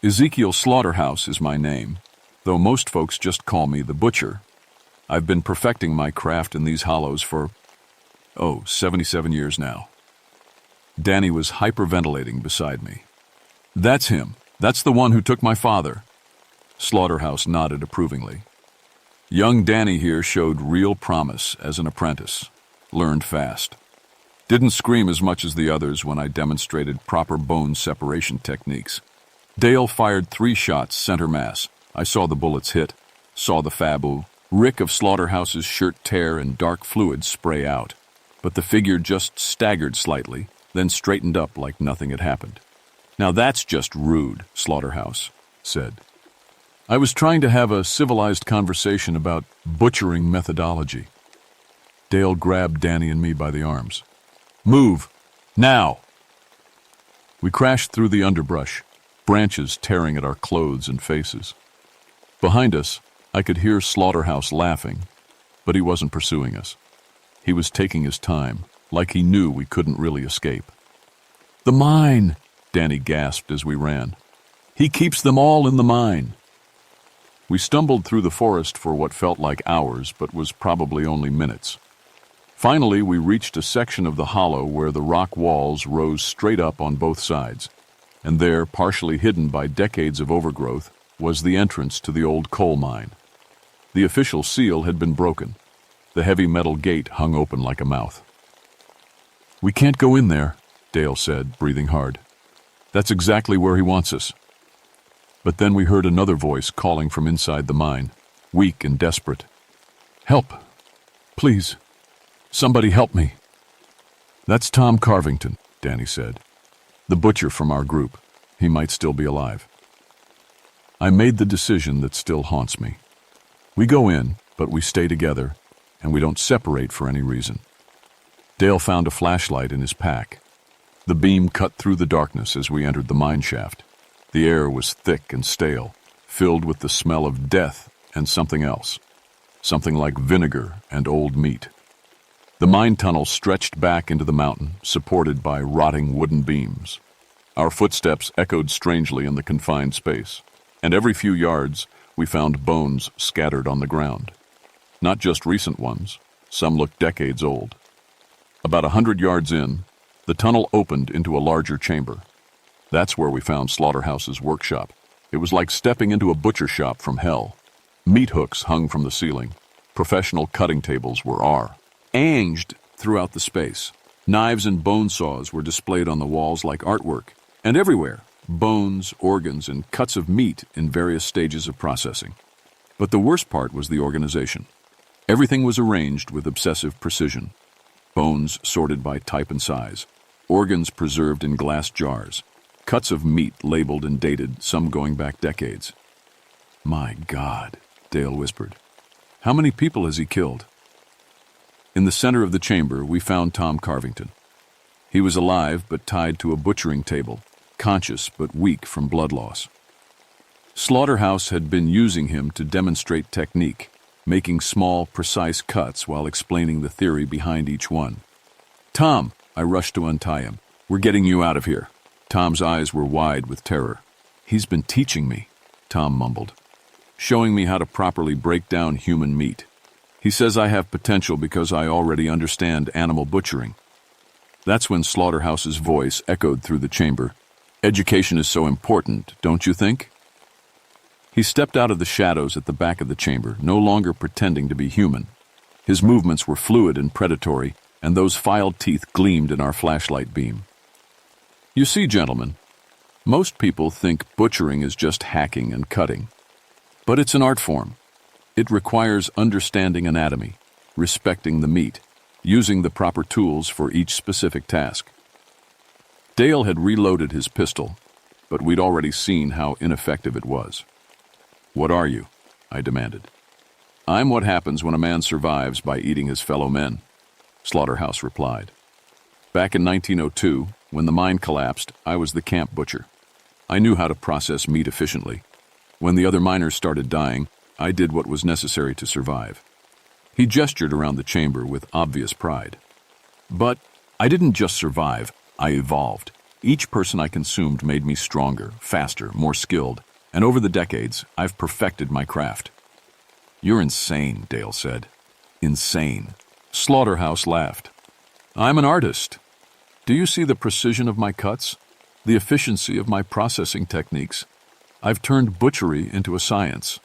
Ezekiel Slaughterhouse is my name, though most folks just call me the Butcher. I've been perfecting my craft in these hollows for, 77 years now." Danny was hyperventilating beside me. "That's him. That's the one who took my father." Slaughterhouse nodded approvingly. "Young Danny here showed real promise as an apprentice. Learned fast. Didn't scream as much as the others when I demonstrated proper bone separation techniques. Dale fired 3 shots center mass. I saw the bullets hit, saw the fabu, Rick of Slaughterhouse's shirt tear and dark fluid spray out. But the figure just staggered slightly, then straightened up like nothing had happened. "Now that's just rude," Slaughterhouse said. I was trying to have a civilized conversation about butchering methodology. Dale grabbed Danny and me by the arms. "Move! Now!" We crashed through the underbrush, branches tearing at our clothes and faces. Behind us, I could hear Slaughterhouse laughing, but he wasn't pursuing us. He was taking his time, like he knew we couldn't really escape. "The mine!" Danny gasped as we ran. "He keeps them all in the mine." We stumbled through the forest for what felt like hours, but was probably only minutes. Finally, we reached a section of the hollow where the rock walls rose straight up on both sides, and there, partially hidden by decades of overgrowth, was the entrance to the old coal mine. The official seal had been broken. The heavy metal gate hung open like a mouth. "We can't go in there," Dale said, breathing hard. "That's exactly where he wants us." But then we heard another voice calling from inside the mine, weak and desperate. "Help! Please! Somebody help me!" "That's Tom Carvington," Danny said. "The butcher from our group. He might still be alive." I made the decision that still haunts me. We go in, but we stay together, and we don't separate for any reason. Dale found a flashlight in his pack. The beam cut through the darkness as we entered the mine shaft. The air was thick and stale, filled with the smell of death and something else, something like vinegar and old meat. The mine tunnel stretched back into the mountain, supported by rotting wooden beams. Our footsteps echoed strangely in the confined space, and every few yards we found bones scattered on the ground. Not just recent ones, some looked decades old. About 100 yards in, the tunnel opened into a larger chamber. That's where we found Slaughterhouse's workshop. It was like stepping into a butcher shop from hell. Meat hooks hung from the ceiling. Professional cutting tables were anged throughout the space. Knives and bone saws were displayed on the walls like artwork, and everywhere, bones, organs, and cuts of meat in various stages of processing. But the worst part was the organization. Everything was arranged with obsessive precision. Bones sorted by type and size, organs preserved in glass jars, cuts of meat labeled and dated, some going back decades. "My God," Dale whispered. "How many people has he killed?" In the center of the chamber, we found Tom Carvington. He was alive but tied to a butchering table, conscious but weak from blood loss. Slaughterhouse had been using him to demonstrate technique, making small, precise cuts while explaining the theory behind each one. "Tom," I rushed to untie him. "We're getting you out of here." Tom's eyes were wide with terror. "He's been teaching me," Tom mumbled, "showing me how to properly break down human meat. He says I have potential because I already understand animal butchering." That's when Slaughterhouse's voice echoed through the chamber. "Education is so important, don't you think?" He stepped out of the shadows at the back of the chamber, no longer pretending to be human. His movements were fluid and predatory, and those filed teeth gleamed in our flashlight beam. "You see, gentlemen, most people think butchering is just hacking and cutting. But it's an art form. It requires understanding anatomy, respecting the meat, using the proper tools for each specific task." Dale had reloaded his pistol, but we'd already seen how ineffective it was. "What are you?" I demanded. "I'm what happens when a man survives by eating his fellow men," Slaughterhouse replied. "Back in 1902, when the mine collapsed, I was the camp butcher. I knew how to process meat efficiently. When the other miners started dying, I did what was necessary to survive." He gestured around the chamber with obvious pride. "But I didn't just survive, I evolved. Each person I consumed made me stronger, faster, more skilled, and over the decades, I've perfected my craft." "You're insane," Dale said. "Insane." Slaughterhouse laughed. "I'm an artist. Do you see the precision of my cuts? The efficiency of my processing techniques? I've turned butchery into a science."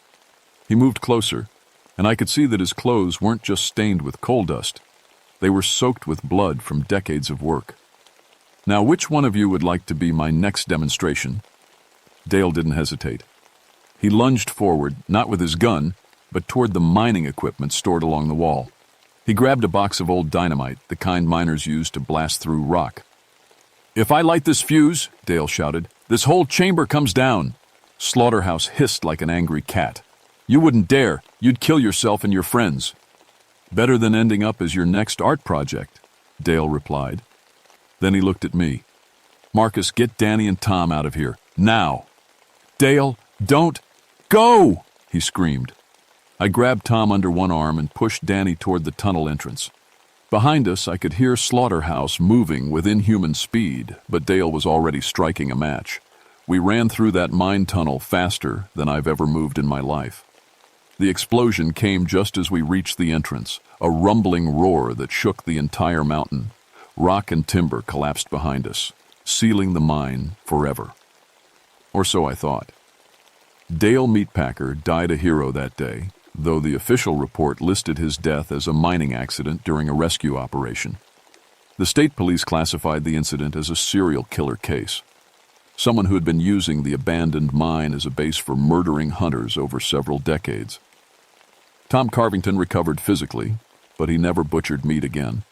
He moved closer, and I could see that his clothes weren't just stained with coal dust. They were soaked with blood from decades of work. "Now, which one of you would like to be my next demonstration?" Dale didn't hesitate. He lunged forward, not with his gun, but toward the mining equipment stored along the wall. He grabbed a box of old dynamite, the kind miners use to blast through rock. "If I light this fuse," Dale shouted, "this whole chamber comes down." Slaughterhouse hissed like an angry cat. "You wouldn't dare. You'd kill yourself and your friends." "Better than ending up as your next art project," Dale replied. Then he looked at me. Marcus, get Danny and Tom out of here, now. Dale, don't go, he screamed. I grabbed Tom under one arm and pushed Danny toward the tunnel entrance. Behind us, I could hear Slaughterhouse moving with inhuman speed, but Dale was already striking a match. We ran through that mine tunnel faster than I've ever moved in my life. The explosion came just as we reached the entrance, a rumbling roar that shook the entire mountain. Rock and timber collapsed behind us, sealing the mine forever. Or so I thought. Dale Meatpacker died a hero that day, though the official report listed his death as a mining accident during a rescue operation. The state police classified the incident as a serial killer case. Someone who had been using the abandoned mine as a base for murdering hunters over several decades. Tom Carvington recovered physically, but he never butchered meat again.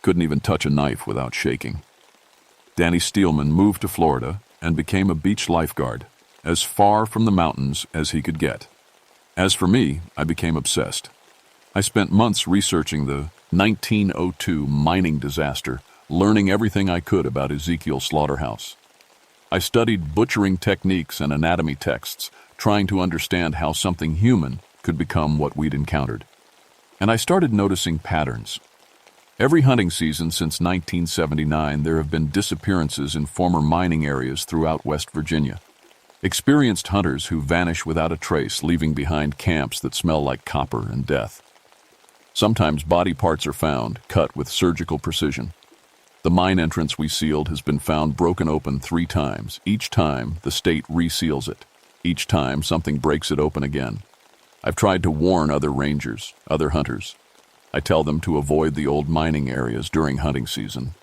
Couldn't even touch a knife without shaking. Danny Steelman moved to Florida and became a beach lifeguard, as far from the mountains as he could get. As for me, I became obsessed. I spent months researching the 1902 mining disaster, learning everything I could about Ezekiel Slaughterhouse. I studied butchering techniques and anatomy texts, trying to understand how something human could become what we'd encountered. And I started noticing patterns. Every hunting season since 1979, there have been disappearances in former mining areas throughout West Virginia. Experienced hunters who vanish without a trace, leaving behind camps that smell like copper and death. Sometimes body parts are found, cut with surgical precision. The mine entrance we sealed has been found broken open 3 times. Each time, the state reseals it. Each time, something breaks it open again. I've tried to warn other rangers, other hunters. I tell them to avoid the old mining areas during hunting season.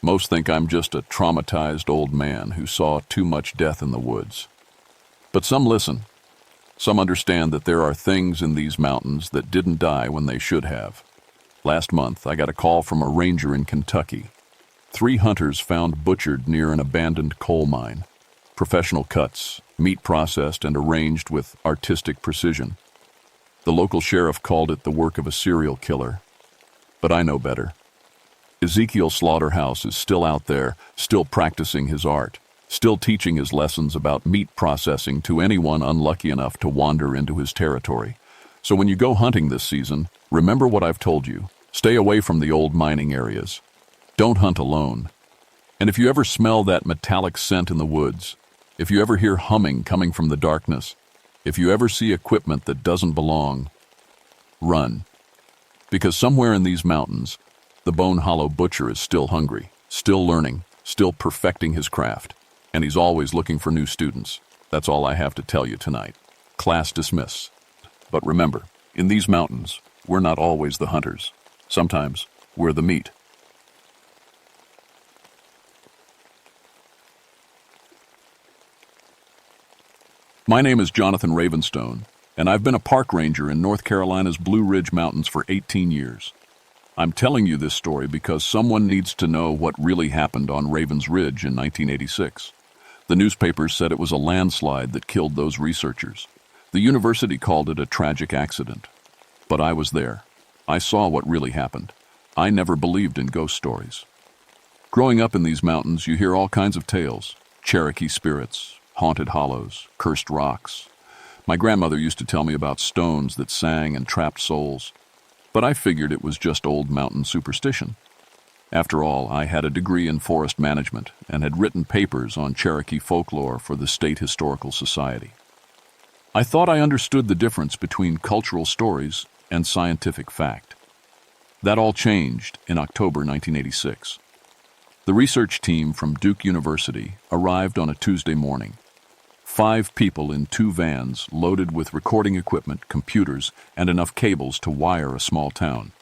Most think I'm just a traumatized old man who saw too much death in the woods. But some listen. Some understand that there are things in these mountains that didn't die when they should have. Last month, I got a call from a ranger in Kentucky. 3 hunters found butchered near an abandoned coal mine. Professional cuts, meat processed and arranged with artistic precision. The local sheriff called it the work of a serial killer. But I know better. Ezekiel Slaughterhouse is still out there, still practicing his art, still teaching his lessons about meat processing to anyone unlucky enough to wander into his territory. So when you go hunting this season, remember what I've told you. Stay away from the old mining areas. Don't hunt alone. And if you ever smell that metallic scent in the woods, if you ever hear humming coming from the darkness, if you ever see equipment that doesn't belong, run. Because somewhere in these mountains, the Bone Hollow Butcher is still hungry, still learning, still perfecting his craft, and he's always looking for new students. That's all I have to tell you tonight. Class dismissed. But remember, in these mountains, we're not always the hunters. Sometimes, we're the meat. My name is Jonathan Ravenstone, and I've been a park ranger in North Carolina's Blue Ridge Mountains for 18 years. I'm telling you this story because someone needs to know what really happened on Ravens Ridge in 1986. The newspapers said it was a landslide that killed those researchers. The university called it a tragic accident. But I was there. I saw what really happened. I never believed in ghost stories. Growing up in these mountains, you hear all kinds of tales. Cherokee spirits, haunted hollows, cursed rocks. My grandmother used to tell me about stones that sang and trapped souls, but I figured it was just old mountain superstition. After all, I had a degree in forest management and had written papers on Cherokee folklore for the State Historical Society. I thought I understood the difference between cultural stories and scientific fact. That all changed in October 1986. The research team from Duke University arrived on a Tuesday morning. 5 people in 2 vans loaded with recording equipment, computers, and enough cables to wire a small town.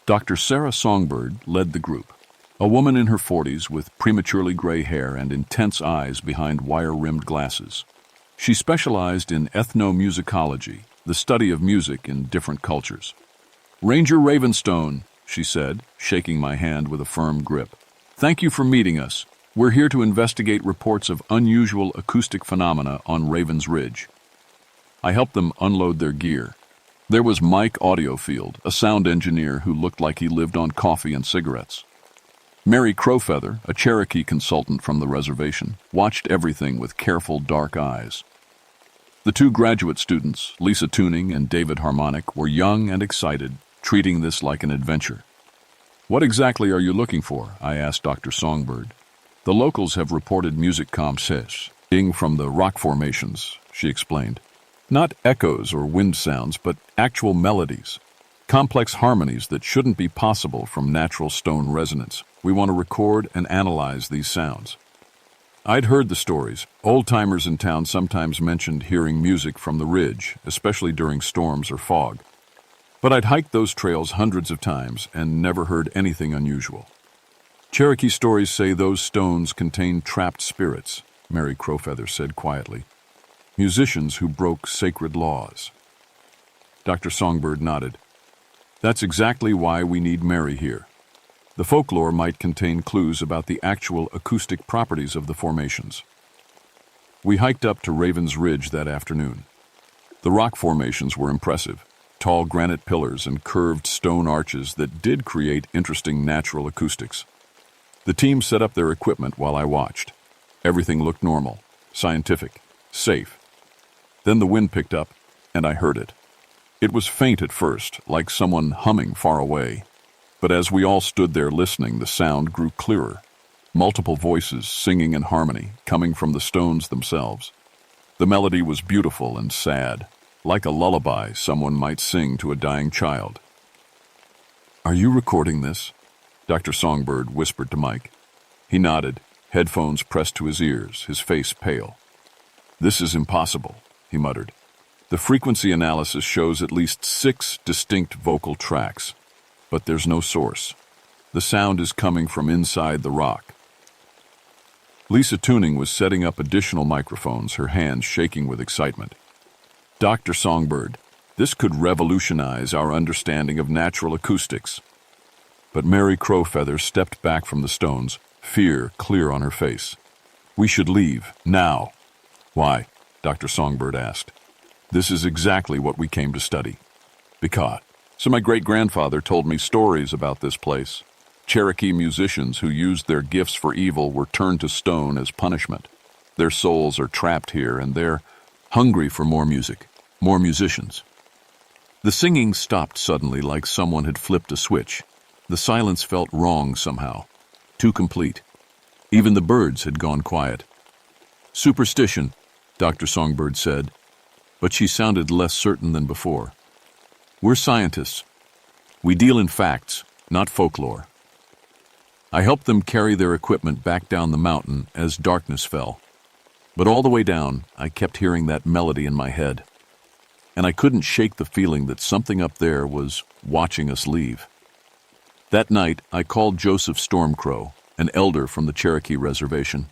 Dr. Sarah Songbird led the group, a woman in her 40s with prematurely gray hair and intense eyes behind wire-rimmed glasses. She specialized in ethnomusicology, the study of music in different cultures. "Ranger Ravenstone," she said, shaking my hand with a firm grip. "Thank you for meeting us. We're here to investigate reports of unusual acoustic phenomena on Ravens Ridge." I helped them unload their gear. There was Mike Audiofield, a sound engineer who looked like he lived on coffee and cigarettes. Mary Crowfeather, a Cherokee consultant from the reservation, watched everything with careful, dark eyes. The two graduate students, Lisa Tuning and David Harmonic, were young and excited, treating this like an adventure. "What exactly are you looking for?" I asked Dr. Songbird. "The locals have reported music comses, being from the rock formations," she explained. "Not echoes or wind sounds, but actual melodies. Complex harmonies that shouldn't be possible from natural stone resonance. We want to record and analyze these sounds." I'd heard the stories. Old-timers in town sometimes mentioned hearing music from the ridge, especially during storms or fog. But I'd hiked those trails hundreds of times and never heard anything unusual. "Cherokee stories say those stones contain trapped spirits," Mary Crowfeather said quietly. "Musicians who broke sacred laws." Dr. Songbird nodded. "That's exactly why we need Mary here. The folklore might contain clues about the actual acoustic properties of the formations." We hiked up to Raven's Ridge that afternoon. The rock formations were impressive, tall granite pillars and curved stone arches that did create interesting natural acoustics. The team set up their equipment while I watched. Everything looked normal, scientific, safe. Then the wind picked up, and I heard it. It was faint at first, like someone humming far away. But as we all stood there listening, the sound grew clearer. Multiple voices singing in harmony, coming from the stones themselves. The melody was beautiful and sad, like a lullaby someone might sing to a dying child. "Are you recording this?" Dr. Songbird whispered to Mike. He nodded, headphones pressed to his ears, his face pale. "This is impossible," he muttered. "The frequency analysis shows at least 6 distinct vocal tracks. But there's no source. The sound is coming from inside the rock." Lisa Tuning was setting up additional microphones, her hands shaking with excitement. "Dr. Songbird, this could revolutionize our understanding of natural acoustics." But Mary Crowfeather stepped back from the stones, fear clear on her face. "We should leave, now." "Why?" Dr. Songbird asked. "This is exactly what we came to study." "Because. So my great-grandfather told me stories about this place. Cherokee musicians who used their gifts for evil were turned to stone as punishment. Their souls are trapped here, and they're hungry for more music, more musicians." The singing stopped suddenly, like someone had flipped a switch. The silence felt wrong somehow, too complete. Even the birds had gone quiet. "Superstition," Dr. Songbird said, but she sounded less certain than before. "We're scientists. We deal in facts, not folklore." I helped them carry their equipment back down the mountain as darkness fell. But all the way down, I kept hearing that melody in my head. And I couldn't shake the feeling that something up there was watching us leave. That night, I called Joseph Stormcrow, an elder from the Cherokee Reservation.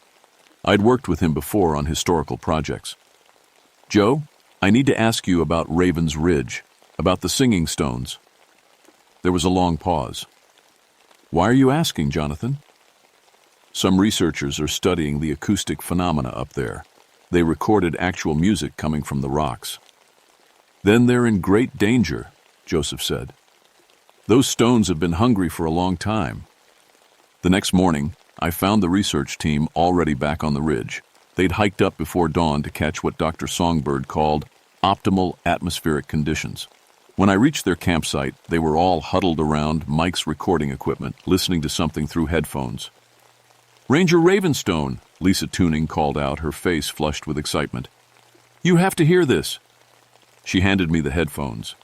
I'd worked with him before on historical projects. "Joe, I need to ask you about Raven's Ridge. About the singing stones." There was a long pause. "Why are you asking, Jonathan?" "Some researchers are studying the acoustic phenomena up there. They recorded actual music coming from the rocks." "Then they're in great danger," Joseph said. "Those stones have been hungry for a long time." The next morning, I found the research team already back on the ridge. They'd hiked up before dawn to catch what Dr. Songbird called optimal atmospheric conditions. When I reached their campsite, they were all huddled around Mike's recording equipment, listening to something through headphones. "Ranger Ravenstone," Lisa Tuning called out, her face flushed with excitement. "You have to hear this." She handed me the headphones.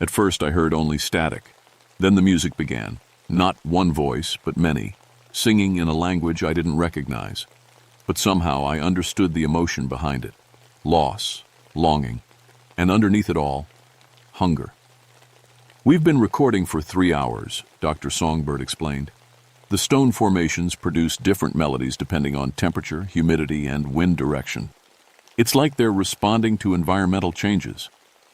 At first I heard only static. Then the music began, not one voice, but many, singing in a language I didn't recognize. But somehow I understood the emotion behind it. Loss, longing, and underneath it all, hunger. "We've been recording for 3 hours," Dr. Songbird explained. "The stone formations produce different melodies depending on temperature, humidity, and wind direction. It's like they're responding to environmental changes."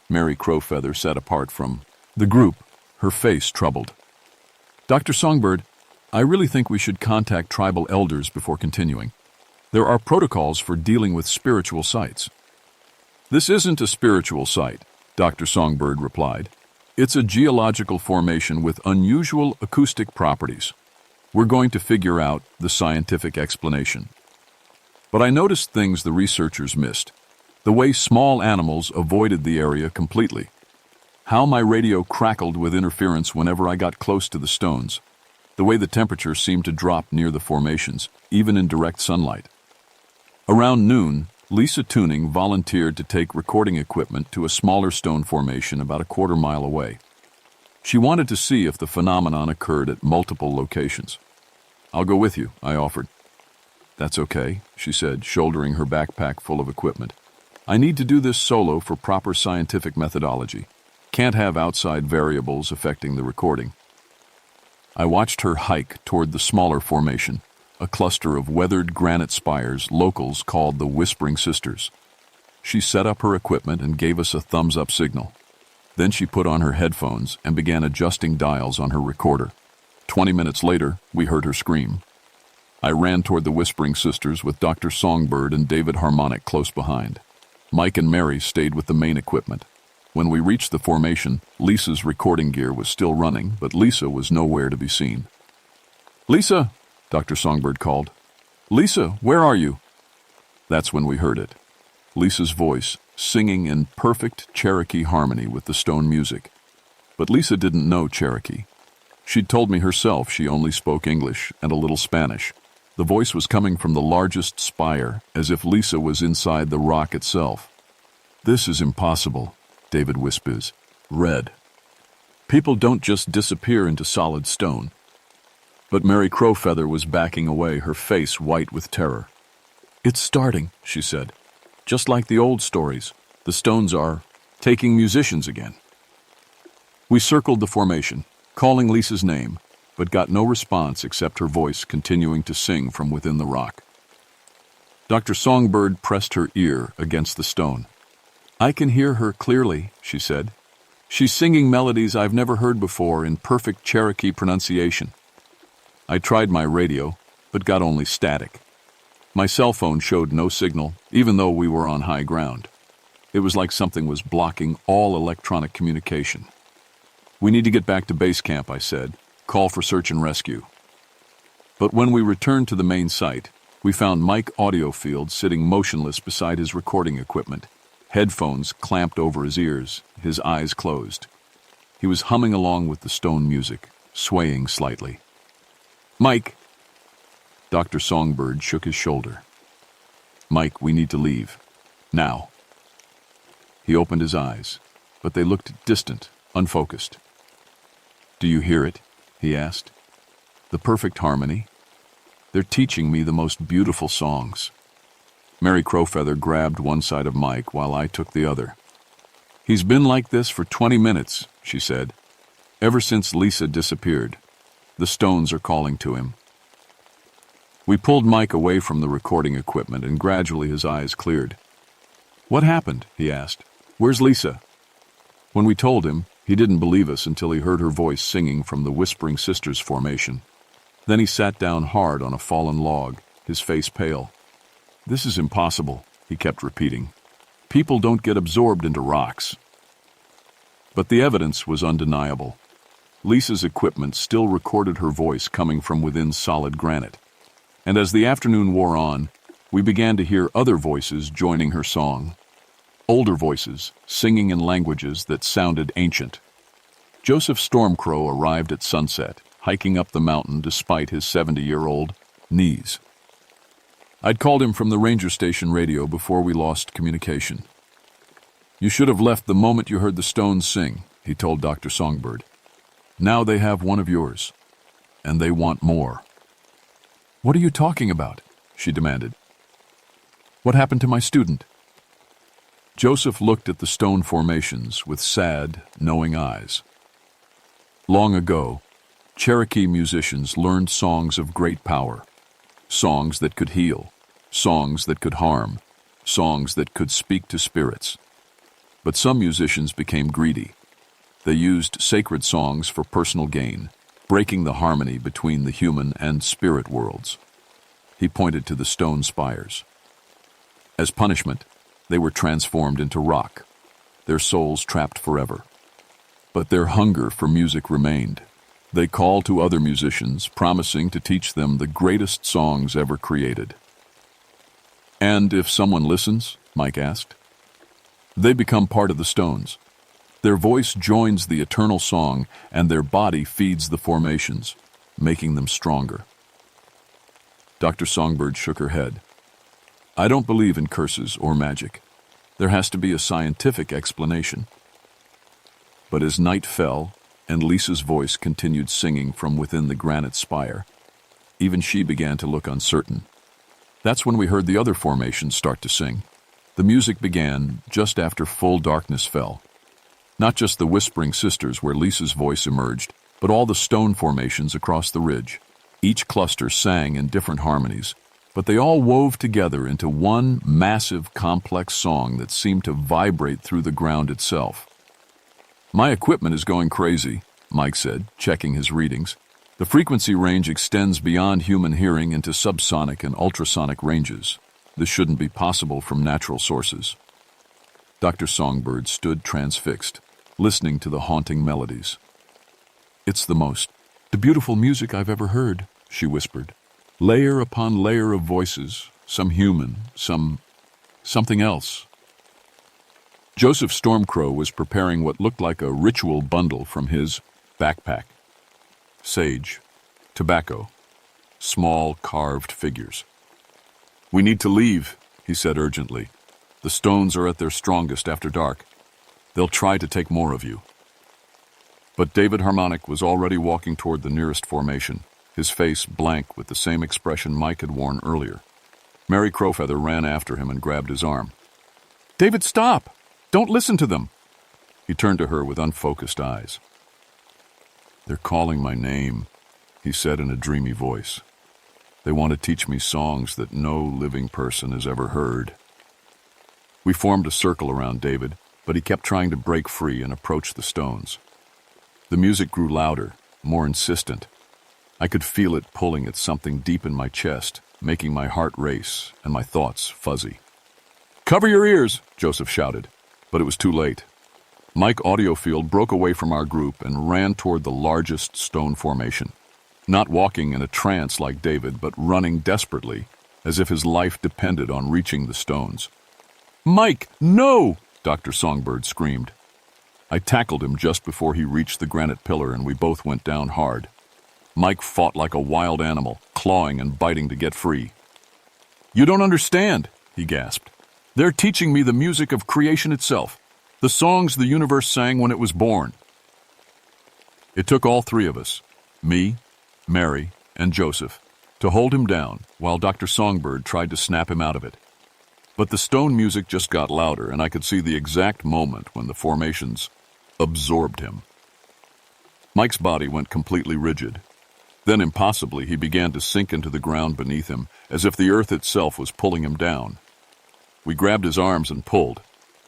Mary Crowfeather sat apart from the group, her face troubled. "Dr. Songbird, I really think we should contact tribal elders before continuing. There are protocols for dealing with spiritual sites." "This isn't a spiritual site," Dr. Songbird replied. "It's a geological formation with unusual acoustic properties. We're going to figure out the scientific explanation. But I noticed things the researchers missed. The way small animals avoided the area completely. How my radio crackled with interference whenever I got close to the stones. The way the temperature seemed to drop near the formations, even in direct sunlight. Around noon, Lisa Tuning volunteered to take recording equipment to a smaller stone formation about a quarter-mile away. She wanted to see if the phenomenon occurred at multiple locations. "I'll go with you," I offered. "That's okay," she said, shouldering her backpack full of equipment. "I need to do this solo for proper scientific methodology. Can't have outside variables affecting the recording." I watched her hike toward the smaller formation, a cluster of weathered granite spires locals called the Whispering Sisters. She set up her equipment and gave us a thumbs-up signal. Then she put on her headphones and began adjusting dials on her recorder. 20 minutes later, we heard her scream. I ran toward the Whispering Sisters with Dr. Songbird and David Harmonic close behind. Mike and Mary stayed with the main equipment. When we reached the formation, Lisa's recording gear was still running, but Lisa was nowhere to be seen. "Lisa!" Dr. Songbird called. "Lisa, where are you?" That's when we heard it. Lisa's voice, singing in perfect Cherokee harmony with the stone music. But Lisa didn't know Cherokee. She'd told me herself she only spoke English and a little Spanish. The voice was coming from the largest spire, as if Lisa was inside the rock itself. "This is impossible," David whispers. "Red. People don't just disappear into solid stone." But Mary Crowfeather was backing away, her face white with terror. "It's starting," she said. "Just like the old stories. The stones are taking musicians again." We circled the formation, calling Lisa's name, but got no response except her voice continuing to sing from within the rock. Dr. Songbird pressed her ear against the stone. "I can hear her clearly," she said. "She's singing melodies I've never heard before in perfect Cherokee pronunciation." I tried my radio, but got only static. My cell phone showed no signal, even though we were on high ground. It was like something was blocking all electronic communication. "We need to get back to base camp," I said. "Call for search and rescue." But when we returned to the main site, we found Mike Audiofield sitting motionless beside his recording equipment, headphones clamped over his ears, his eyes closed. He was humming along with the stone music, swaying slightly. "Mike!" Dr. Songbird shook his shoulder. "Mike, we need to leave. Now." He opened his eyes, but they looked distant, unfocused. "Do you hear it?" he asked. "The perfect harmony. They're teaching me the most beautiful songs." Mary Crowfeather grabbed one side of Mike while I took the other. "He's been like this for 20 minutes, she said. "Ever since Lisa disappeared. The stones are calling to him." We pulled Mike away from the recording equipment and gradually his eyes cleared. "What happened?" he asked. "Where's Lisa?" When we told him, he didn't believe us until he heard her voice singing from the Whispering Sisters formation. Then he sat down hard on a fallen log, his face pale. "This is impossible," he kept repeating. "People don't get absorbed into rocks." But the evidence was undeniable. Lisa's equipment still recorded her voice coming from within solid granite. And as the afternoon wore on, we began to hear other voices joining her song. Older voices, singing in languages that sounded ancient. Joseph Stormcrow arrived at sunset, hiking up the mountain despite his 70-year-old knees. I'd called him from the ranger station radio before we lost communication. "You should have left the moment you heard the stones sing," he told Dr. Songbird. "Now they have one of yours, and they want more." "What are you talking about?" she demanded. "What happened to my student?" Joseph looked at the stone formations with sad, knowing eyes. Long ago, Cherokee musicians learned songs of great power, songs that could heal, songs that could harm, songs that could speak to spirits. But some musicians became greedy. They used sacred songs for personal gain, breaking the harmony between the human and spirit worlds. He pointed to the stone spires. As punishment, they were transformed into rock, their souls trapped forever. But their hunger for music remained. They call to other musicians, promising to teach them the greatest songs ever created. "And if someone listens?" Mike asked. "They become part of the Stones. Their voice joins the eternal song, and their body feeds the formations, making them stronger." Dr. Songbird shook her head. "I don't believe in curses or magic. There has to be a scientific explanation." But as night fell, and Lisa's voice continued singing from within the granite spire, even she began to look uncertain. That's when we heard the other formations start to sing. The music began just after full darkness fell. Not just the Whispering Sisters where Lisa's voice emerged, but all the stone formations across the ridge. Each cluster sang in different harmonies, but they all wove together into one massive, complex song that seemed to vibrate through the ground itself. "My equipment is going crazy," Mike said, checking his readings. "The frequency range extends beyond human hearing into subsonic and ultrasonic ranges. This shouldn't be possible from natural sources." Dr. Songbird stood transfixed, listening to the haunting melodies. "It's the beautiful music I've ever heard," she whispered. "Layer upon layer of voices, some human, something else." Joseph Stormcrow was preparing what looked like a ritual bundle from his backpack. Sage, tobacco, small carved figures. "We need to leave," he said urgently. "The Stones are at their strongest after dark. They'll try to take more of you." But David Harmonic was already walking toward the nearest formation, his face blank with the same expression Mike had worn earlier. Mary Crowfeather ran after him and grabbed his arm. "David, stop! Don't listen to them!" He turned to her with unfocused eyes. "They're calling my name," he said in a dreamy voice. "They want to teach me songs that no living person has ever heard." We formed a circle around David, but he kept trying to break free and approach the Stones. The music grew louder, more insistent. I could feel it pulling at something deep in my chest, making my heart race and my thoughts fuzzy. "Cover your ears!" Joseph shouted, but it was too late. Mike Audiofield broke away from our group and ran toward the largest stone formation, not walking in a trance like David, but running desperately, as if his life depended on reaching the Stones. "Mike, no!" Dr. Songbird screamed. I tackled him just before he reached the granite pillar, and we both went down hard. Mike fought like a wild animal, clawing and biting to get free. "You don't understand," he gasped. "They're teaching me the music of creation itself, the songs the universe sang when it was born." It took all three of us, me, Mary, and Joseph, to hold him down while Dr. Songbird tried to snap him out of it. But the stone music just got louder, and I could see the exact moment when the formations absorbed him. Mike's body went completely rigid. Then, impossibly, he began to sink into the ground beneath him, as if the earth itself was pulling him down. We grabbed his arms and pulled,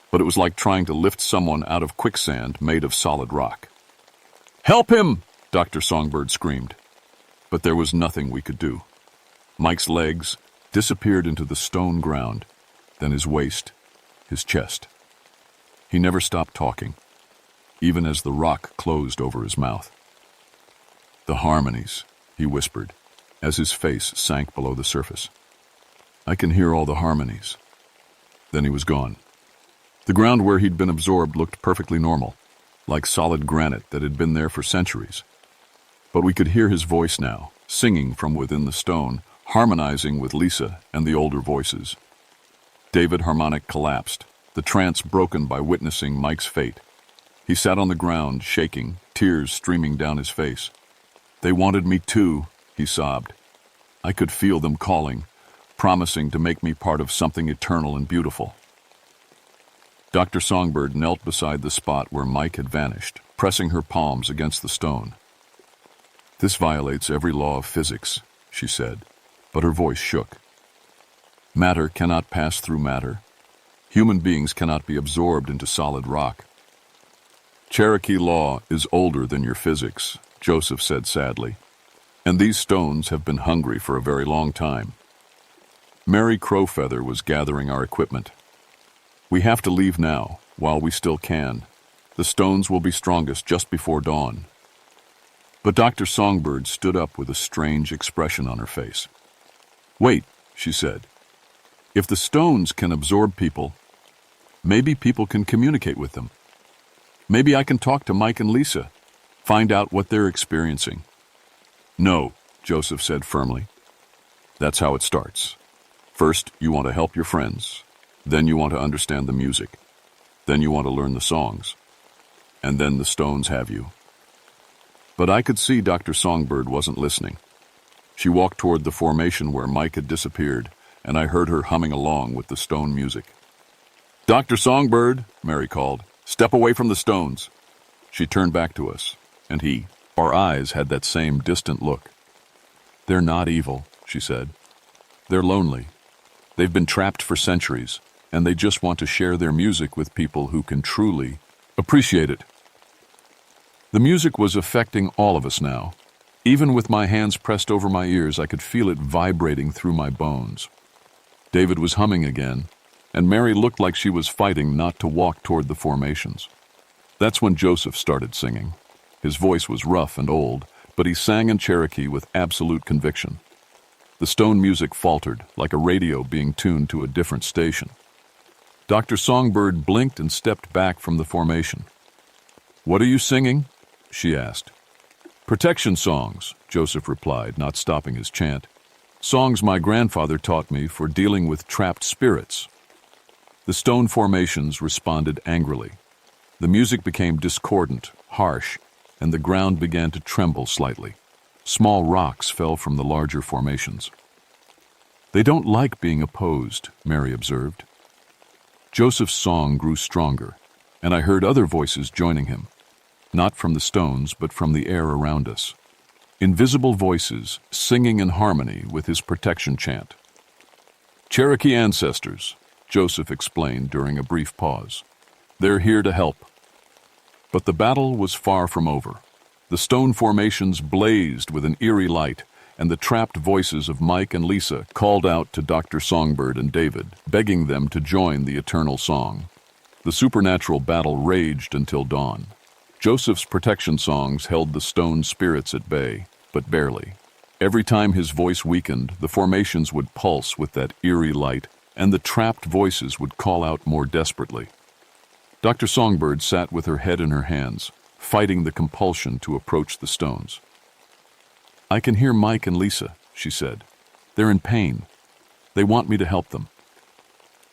but it was like trying to lift someone out of quicksand made of solid rock. "Help him!" Dr. Songbird screamed. But there was nothing we could do. Mike's legs disappeared into the stone ground, then his waist, his chest. He never stopped talking, even as the rock closed over his mouth. "The harmonies," he whispered, as his face sank below the surface. "I can hear all the harmonies." Then he was gone. The ground where he'd been absorbed looked perfectly normal, like solid granite that had been there for centuries. But we could hear his voice now, singing from within the stone, harmonizing with Lisa and the older voices. David Harmonic collapsed, the trance broken by witnessing Mike's fate. He sat on the ground, shaking, tears streaming down his face. "They wanted me too," he sobbed. "I could feel them calling, promising to make me part of something eternal and beautiful." Dr. Songbird knelt beside the spot where Mike had vanished, pressing her palms against the stone. "This violates every law of physics," she said, but her voice shook. "Matter cannot pass through matter. Human beings cannot be absorbed into solid rock." "Cherokee law is older than your physics," Joseph said sadly, "and these stones have been hungry for a very long time." Mary Crowfeather was gathering our equipment. "We have to leave now, while we still can. The stones will be strongest just before dawn." But Dr. Songbird stood up with a strange expression on her face. "Wait," she said. "If the stones can absorb people, maybe people can communicate with them. Maybe I can talk to Mike and Lisa, find out what they're experiencing." "No," Joseph said firmly. "That's how it starts. First, you want to help your friends. Then you want to understand the music. Then you want to learn the songs. And then the stones have you." But I could see Dr. Songbird wasn't listening. She walked toward the formation where Mike had disappeared, and I heard her humming along with the stone music. "Dr. Songbird," Mary called, "step away from the stones." She turned back to us, and our eyes had that same distant look. "They're not evil," she said. "They're lonely. They've been trapped for centuries, and they just want to share their music with people who can truly appreciate it." The music was affecting all of us now. Even with my hands pressed over my ears, I could feel it vibrating through my bones. David was humming again, and Mary looked like she was fighting not to walk toward the formations. That's when Joseph started singing. His voice was rough and old, but he sang in Cherokee with absolute conviction. The stone music faltered, like a radio being tuned to a different station. Dr. Songbird blinked and stepped back from the formation. "What are you singing?" she asked. "Protection songs," Joseph replied, not stopping his chant. "Songs my grandfather taught me for dealing with trapped spirits." The stone formations responded angrily. The music became discordant, harsh, and the ground began to tremble slightly. Small rocks fell from the larger formations. "They don't like being opposed," Mary observed. Joseph's song grew stronger, and I heard other voices joining him, not from the stones, but from the air around us. Invisible voices singing in harmony with his protection chant. "Cherokee ancestors," Joseph explained during a brief pause. "They're here to help." But the battle was far from over. The stone formations blazed with an eerie light, and the trapped voices of Mike and Lisa called out to Dr. Songbird and David, begging them to join the eternal song. The supernatural battle raged until dawn. Joseph's protection songs held the stone spirits at bay, but barely. Every time his voice weakened, the formations would pulse with that eerie light, and the trapped voices would call out more desperately. Dr. Songbird sat with her head in her hands, fighting the compulsion to approach the stones. "I can hear Mike and Lisa," she said. "They're in pain. They want me to help them."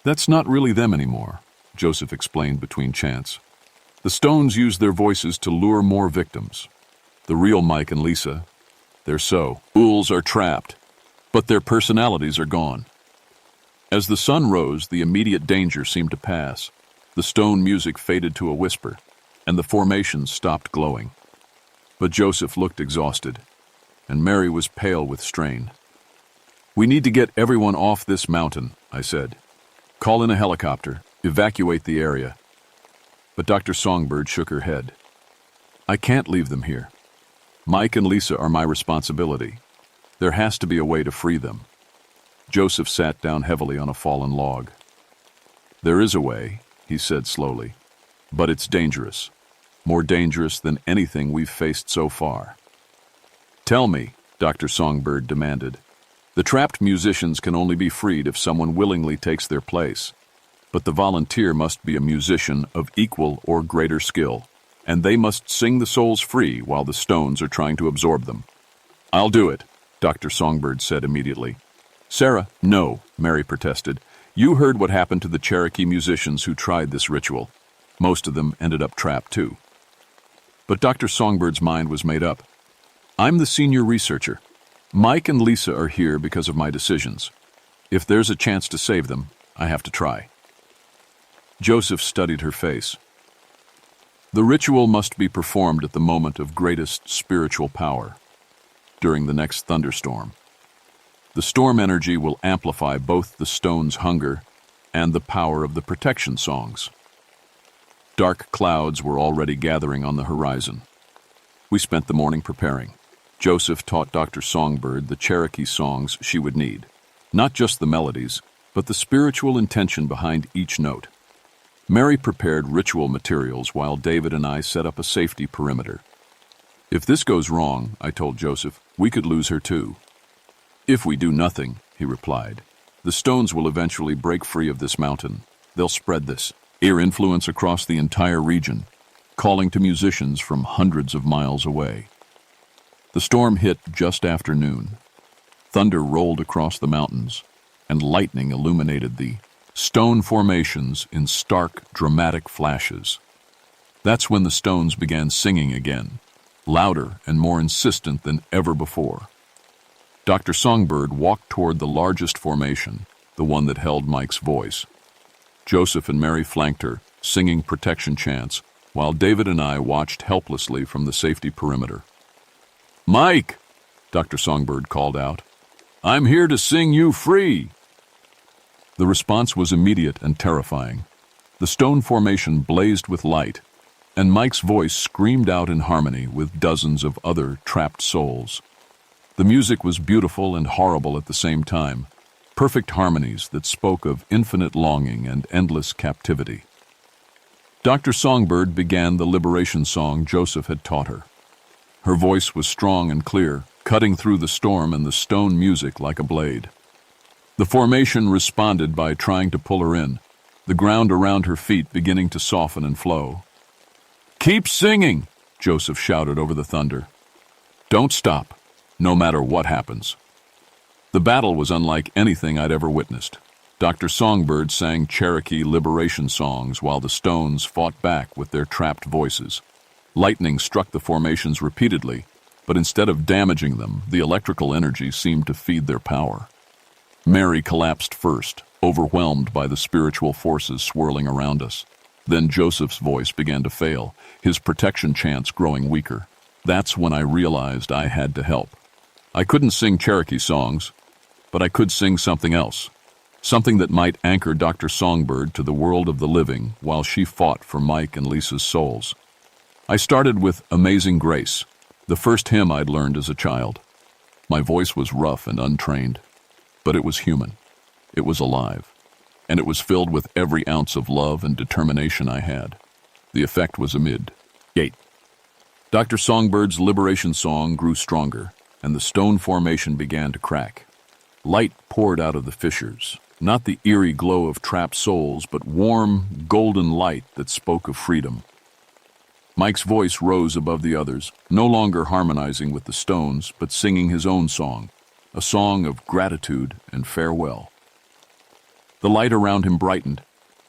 "That's not really them anymore," Joseph explained between chants. "The stones use their voices to lure more victims. The real Mike and Lisa, ghouls are trapped, but their personalities are gone." As the sun rose, the immediate danger seemed to pass. The stone music faded to a whisper, and the formations stopped glowing. But Joseph looked exhausted, and Mary was pale with strain. "We need to get everyone off this mountain," I said. "Call in a helicopter, evacuate the area." But Dr. Songbird shook her head. "I can't leave them here. Mike and Lisa are my responsibility. There has to be a way to free them." Joseph sat down heavily on a fallen log. "There is a way," he said slowly, "but it's dangerous. More dangerous than anything we've faced so far." "Tell me," Dr. Songbird demanded. "The trapped musicians can only be freed if someone willingly takes their place. But the volunteer must be a musician of equal or greater skill, and they must sing the souls free while the stones are trying to absorb them." "I'll do it," Dr. Songbird said immediately. "Sarah." "No," Mary protested. "You heard what happened to the Cherokee musicians who tried this ritual. Most of them ended up trapped too." But Dr. Songbird's mind was made up. "I'm the senior researcher. Mike and Lisa are here because of my decisions. If there's a chance to save them, I have to try." Joseph studied her face. "The ritual must be performed at the moment of greatest spiritual power, during the next thunderstorm. The storm energy will amplify both the stone's hunger and the power of the protection songs." Dark clouds were already gathering on the horizon. We spent the morning preparing. Joseph taught Dr. Songbird the Cherokee songs she would need. Not just the melodies, but the spiritual intention behind each note. Mary prepared ritual materials while David and I set up a safety perimeter. If this goes wrong, I told Joseph, we could lose her too. If we do nothing, he replied, the stones will eventually break free of this mountain. They'll spread this air influence across the entire region, calling to musicians from hundreds of miles away. The storm hit just after noon. Thunder rolled across the mountains, and lightning illuminated the stone formations in stark, dramatic flashes. That's when the stones began singing again, louder and more insistent than ever before. Dr. Songbird walked toward the largest formation, the one that held Mike's voice. Joseph and Mary flanked her, singing protection chants, while David and I watched helplessly from the safety perimeter. "Mike!" Dr. Songbird called out. "I'm here to sing you free!" The response was immediate and terrifying. The stone formation blazed with light, and Mike's voice screamed out in harmony with dozens of other trapped souls. The music was beautiful and horrible at the same time, perfect harmonies that spoke of infinite longing and endless captivity. Dr. Songbird began the liberation song Joseph had taught her. Her voice was strong and clear, cutting through the storm and the stone music like a blade. The formation responded by trying to pull her in, the ground around her feet beginning to soften and flow. "Keep singing!" Joseph shouted over the thunder. "Don't stop, no matter what happens." The battle was unlike anything I'd ever witnessed. Dr. Songbird sang Cherokee liberation songs while the stones fought back with their trapped voices. Lightning struck the formations repeatedly, but instead of damaging them, the electrical energy seemed to feed their power. Mary collapsed first, overwhelmed by the spiritual forces swirling around us. Then Joseph's voice began to fail, his protection chants growing weaker. That's when I realized I had to help. I couldn't sing Cherokee songs, but I could sing something else, something that might anchor Dr. Songbird to the world of the living while she fought for Mike and Lisa's souls. I started with Amazing Grace, the first hymn I'd learned as a child. My voice was rough and untrained, but it was human. It was alive, and it was filled with every ounce of love and determination I had. The effect was amid. Gate. Dr. Songbird's liberation song grew stronger, and the stone formation began to crack. Light poured out of the fissures, not the eerie glow of trapped souls, but warm, golden light that spoke of freedom. Mike's voice rose above the others, no longer harmonizing with the stones, but singing his own song, a song of gratitude and farewell. The light around him brightened,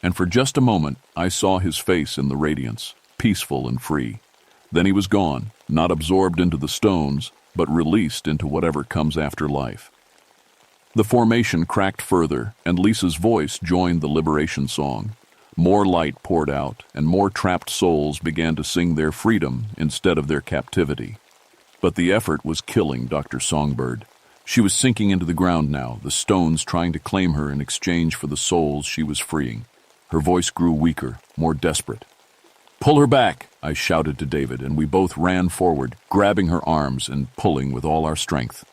and for just a moment I saw his face in the radiance, peaceful and free. Then he was gone, not absorbed into the stones, but released into whatever comes after life. The formation cracked further, and Lisa's voice joined the liberation song. More light poured out, and more trapped souls began to sing their freedom instead of their captivity. But the effort was killing Dr. Songbird. She was sinking into the ground now, the stones trying to claim her in exchange for the souls she was freeing. Her voice grew weaker, more desperate. "Pull her back," I shouted to David, and we both ran forward, grabbing her arms and pulling with all our strength.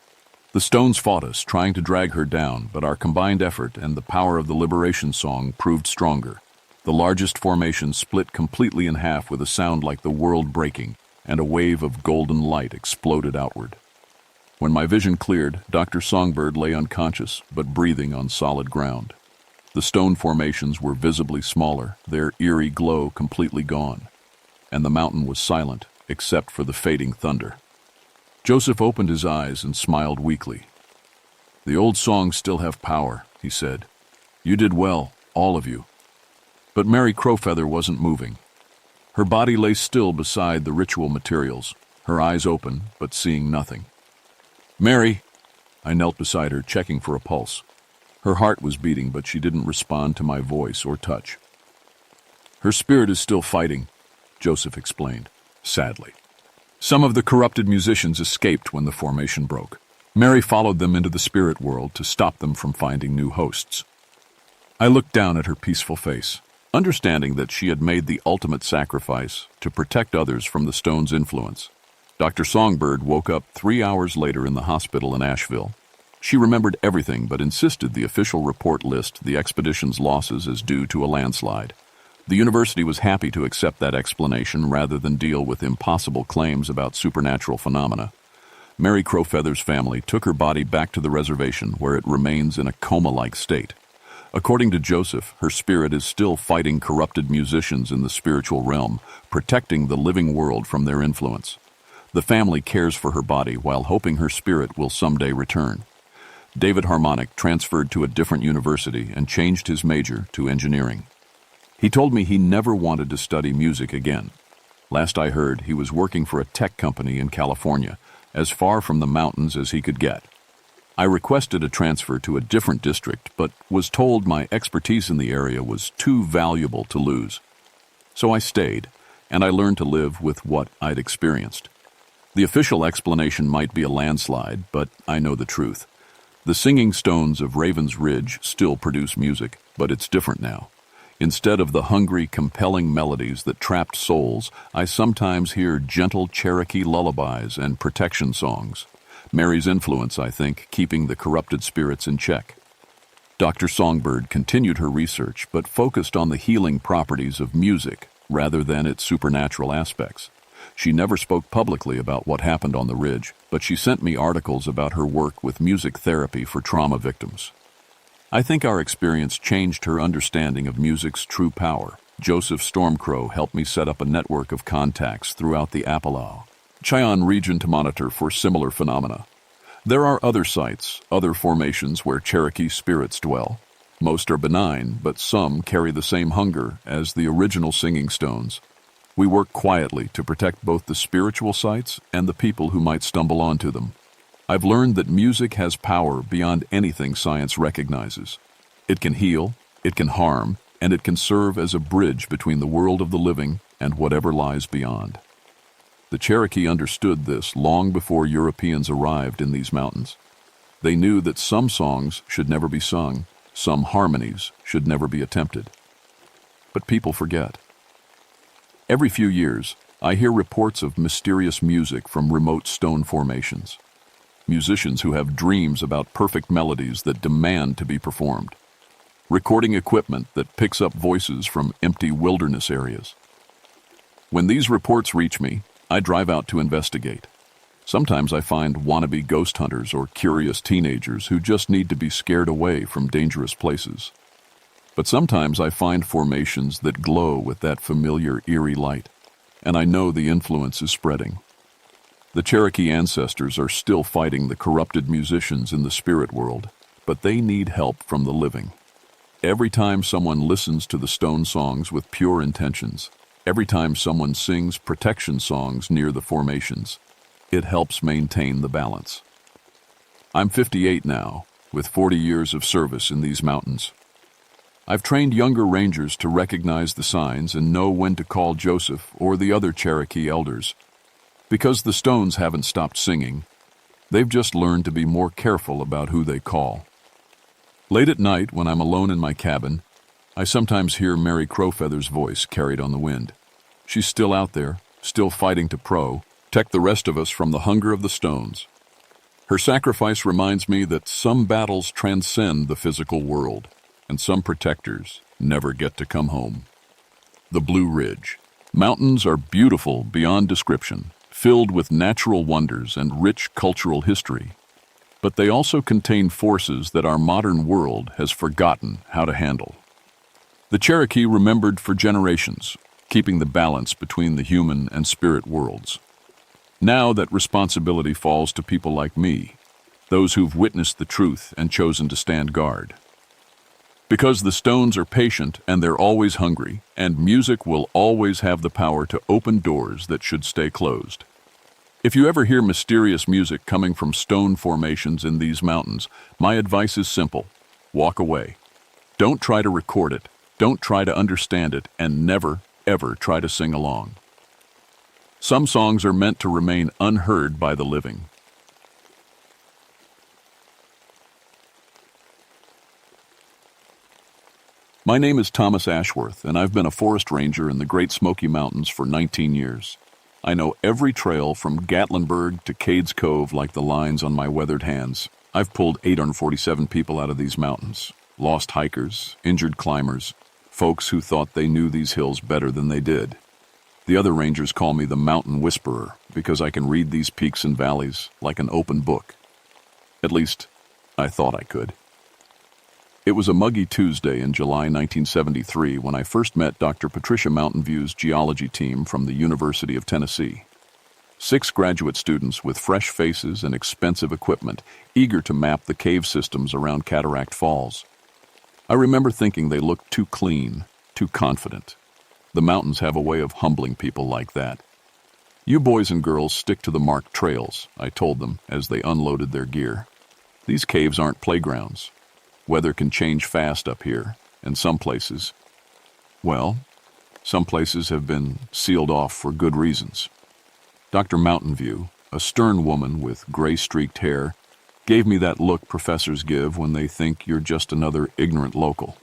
The stones fought us, trying to drag her down, but our combined effort and the power of the liberation song proved stronger. The largest formation split completely in half with a sound like the world breaking, and a wave of golden light exploded outward. When my vision cleared, Dr. Songbird lay unconscious, but breathing on solid ground. The stone formations were visibly smaller, their eerie glow completely gone, and the mountain was silent, except for the fading thunder. Joseph opened his eyes and smiled weakly. "The old songs still have power," he said. "You did well, all of you." But Mary Crowfeather wasn't moving. Her body lay still beside the ritual materials, her eyes open, but seeing nothing. "Mary!" I knelt beside her, checking for a pulse. Her heart was beating, but she didn't respond to my voice or touch. "Her spirit is still fighting," Joseph explained, sadly. "Some of the corrupted musicians escaped when the formation broke. Mary followed them into the spirit world to stop them from finding new hosts." I looked down at her peaceful face, understanding that she had made the ultimate sacrifice to protect others from the stone's influence. Dr. Songbird woke up 3 hours later in the hospital in Asheville. She remembered everything but insisted the official report list the expedition's losses as due to a landslide. The university was happy to accept that explanation rather than deal with impossible claims about supernatural phenomena. Mary Crowfeather's family took her body back to the reservation, where it remains in a coma-like state. According to Joseph, her spirit is still fighting corrupted musicians in the spiritual realm, protecting the living world from their influence. The family cares for her body while hoping her spirit will someday return. David Harmonic transferred to a different university and changed his major to engineering. He told me he never wanted to study music again. Last I heard, he was working for a tech company in California, as far from the mountains as he could get. I requested a transfer to a different district, but was told my expertise in the area was too valuable to lose. So I stayed, and I learned to live with what I'd experienced. The official explanation might be a landslide, but I know the truth. The singing stones of Raven's Ridge still produce music, but it's different now. Instead of the hungry, compelling melodies that trapped souls, I sometimes hear gentle Cherokee lullabies and protection songs. Mary's influence, I think, keeping the corrupted spirits in check. Dr. Songbird continued her research, but focused on the healing properties of music rather than its supernatural aspects. She never spoke publicly about what happened on the ridge, but she sent me articles about her work with music therapy for trauma victims. I think our experience changed her understanding of music's true power. Joseph Stormcrow helped me set up a network of contacts throughout the Appalachian region to monitor for similar phenomena. There are other sites, other formations where Cherokee spirits dwell. Most are benign, but some carry the same hunger as the original singing stones. We work quietly to protect both the spiritual sites and the people who might stumble onto them. I've learned that music has power beyond anything science recognizes. It can heal, it can harm, and it can serve as a bridge between the world of the living and whatever lies beyond. The Cherokee understood this long before Europeans arrived in these mountains. They knew that some songs should never be sung, some harmonies should never be attempted. But people forget. Every few years, I hear reports of mysterious music from remote stone formations. Musicians who have dreams about perfect melodies that demand to be performed. Recording equipment that picks up voices from empty wilderness areas. When these reports reach me, I drive out to investigate. Sometimes I find wannabe ghost hunters or curious teenagers who just need to be scared away from dangerous places. But sometimes I find formations that glow with that familiar, eerie light, and I know the influence is spreading. The Cherokee ancestors are still fighting the corrupted musicians in the spirit world, but they need help from the living. Every time someone listens to the stone songs with pure intentions, every time someone sings protection songs near the formations, it helps maintain the balance. I'm 58 now, with 40 years of service in these mountains. I've trained younger rangers to recognize the signs and know when to call Joseph or the other Cherokee elders. Because the stones haven't stopped singing, they've just learned to be more careful about who they call. Late at night, when I'm alone in my cabin, I sometimes hear Mary Crowfeather's voice carried on the wind. She's still out there, still fighting to protect the rest of us from the hunger of the stones. Her sacrifice reminds me that some battles transcend the physical world, and some protectors never get to come home. The Blue Ridge. Mountains are beautiful beyond description, filled with natural wonders and rich cultural history. But they also contain forces that our modern world has forgotten how to handle. The Cherokee remembered for generations, keeping the balance between the human and spirit worlds. Now that responsibility falls to people like me, those who've witnessed the truth and chosen to stand guard. Because the stones are patient and they're always hungry, and music will always have the power to open doors that should stay closed. If you ever hear mysterious music coming from stone formations in these mountains, my advice is simple: walk away. Don't try to record it, don't try to understand it, and never, ever try to sing along. Some songs are meant to remain unheard by the living. My name is Thomas Ashworth, and I've been a forest ranger in the Great Smoky Mountains for 19 years. I know every trail from Gatlinburg to Cades Cove like the lines on my weathered hands. I've pulled 847 people out of these mountains, lost hikers, injured climbers. folks who thought they knew these hills better than they did. The other rangers call me the Mountain Whisperer because I can read these peaks and valleys like an open book. At least, I thought I could. It was a muggy Tuesday in July 1973 when I first met Dr. Patricia Mountain View's geology team from the University of Tennessee. 6 graduate students with fresh faces and expensive equipment, eager to map the cave systems around Cataract Falls. I remember thinking they looked too clean, too confident. The mountains have a way of humbling people like that. You boys and girls stick to the marked trails, I told them as they unloaded their gear. These caves aren't playgrounds. Weather can change fast up here, and some places have been sealed off for good reasons. Dr. Mountain View, a stern woman with gray-streaked hair, gave me that look professors give when they think you're just another ignorant local.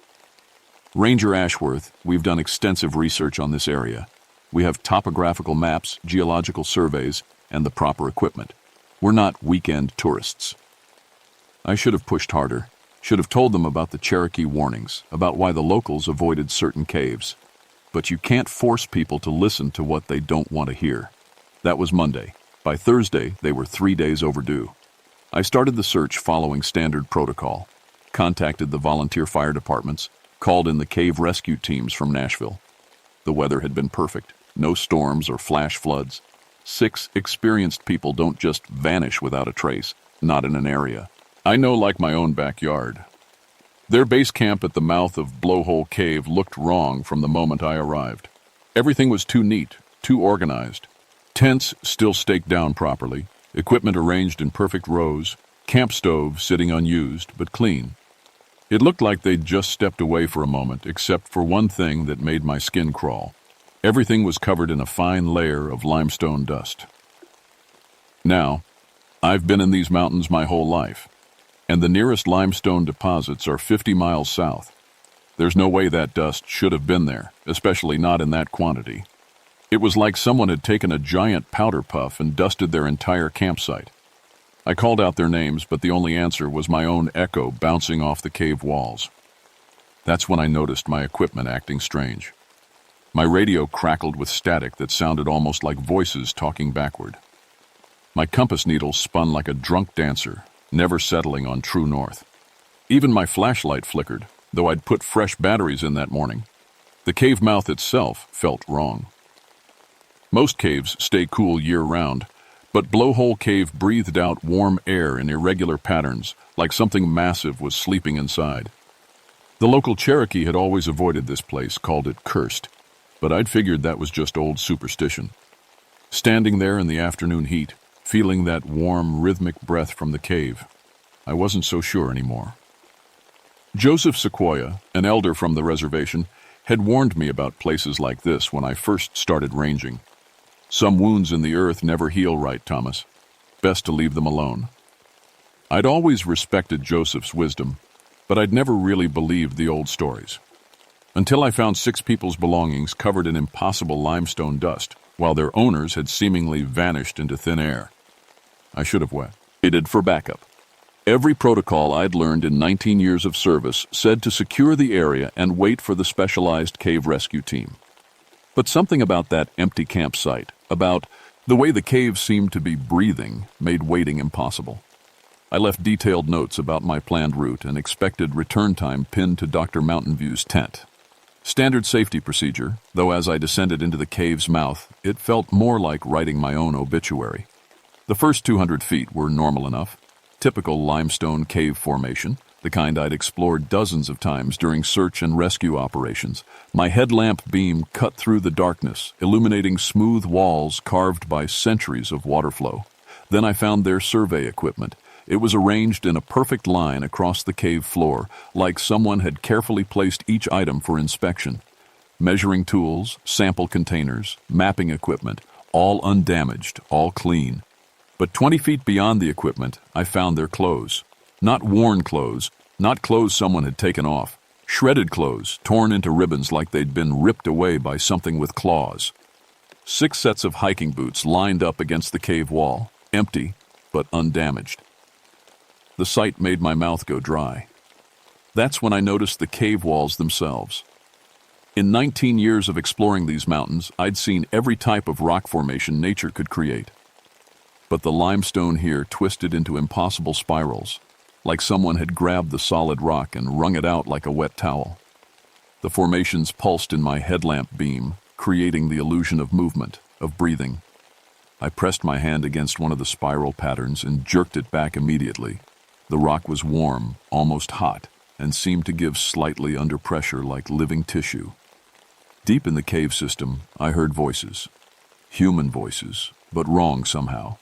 Ranger Ashworth, we've done extensive research on this area. We have topographical maps, geological surveys, and the proper equipment. We're not weekend tourists. I should have pushed harder. Should have told them about the Cherokee warnings, about why the locals avoided certain caves. But you can't force people to listen to what they don't want to hear. That was Monday. By Thursday, they were 3 days overdue. I started the search following standard protocol, contacted the volunteer fire departments, called in the cave rescue teams from Nashville. The weather had been perfect, no storms or flash floods. 6 experienced people don't just vanish without a trace, not in an area I know like my own backyard. Their base camp at the mouth of Blowhole Cave looked wrong from the moment I arrived. Everything was too neat, too organized. Tents still staked down properly, equipment arranged in perfect rows, camp stove sitting unused but clean. It looked like they'd just stepped away for a moment, except for one thing that made my skin crawl. Everything was covered in a fine layer of limestone dust. Now, I've been in these mountains my whole life, and the nearest limestone deposits are 50 miles south. There's no way that dust should have been there, especially not in that quantity. It was like someone had taken a giant powder puff and dusted their entire campsite. I called out their names, but the only answer was my own echo bouncing off the cave walls. That's when I noticed my equipment acting strange. My radio crackled with static that sounded almost like voices talking backward. My compass needle spun like a drunk dancer, never settling on true north. Even my flashlight flickered, though I'd put fresh batteries in that morning. The cave mouth itself felt wrong. Most caves stay cool year-round, but Blowhole Cave breathed out warm air in irregular patterns, like something massive was sleeping inside. The local Cherokee had always avoided this place, called it cursed, but I'd figured that was just old superstition. Standing there in the afternoon heat, feeling that warm, rhythmic breath from the cave, I wasn't so sure anymore. Joseph Sequoia, an elder from the reservation, had warned me about places like this when I first started ranging. Some wounds in the earth never heal right, Thomas. Best to leave them alone. I'd always respected Joseph's wisdom, but I'd never really believed the old stories. Until I found 6 people's belongings covered in impossible limestone dust, while their owners had seemingly vanished into thin air. I should have waited for backup. Every protocol I'd learned in 19 years of service said to secure the area and wait for the specialized cave rescue team. But something about that empty campsite, about the way the cave seemed to be breathing, made waiting impossible. I left detailed notes about my planned route and expected return time pinned to Dr. Mountain View's tent. Standard safety procedure, though as I descended into the cave's mouth, it felt more like writing my own obituary. The first 200 feet were normal enough. Typical limestone cave formation, the kind I'd explored dozens of times during search and rescue operations. My headlamp beam cut through the darkness, illuminating smooth walls carved by centuries of water flow. Then I found their survey equipment. It was arranged in a perfect line across the cave floor, like someone had carefully placed each item for inspection. Measuring tools, sample containers, mapping equipment, all undamaged, all clean. But 20 feet beyond the equipment, I found their clothes. Not worn clothes, not clothes someone had taken off. Shredded clothes, torn into ribbons like they'd been ripped away by something with claws. 6 sets of hiking boots lined up against the cave wall, empty but undamaged. The sight made my mouth go dry. That's when I noticed the cave walls themselves. In 19 years of exploring these mountains, I'd seen every type of rock formation nature could create. But the limestone here twisted into impossible spirals, like someone had grabbed the solid rock and wrung it out like a wet towel. The formations pulsed in my headlamp beam, creating the illusion of movement, of breathing. I pressed my hand against one of the spiral patterns and jerked it back immediately. The rock was warm, almost hot, and seemed to give slightly under pressure like living tissue. Deep in the cave system, I heard voices. Human voices, but wrong somehow.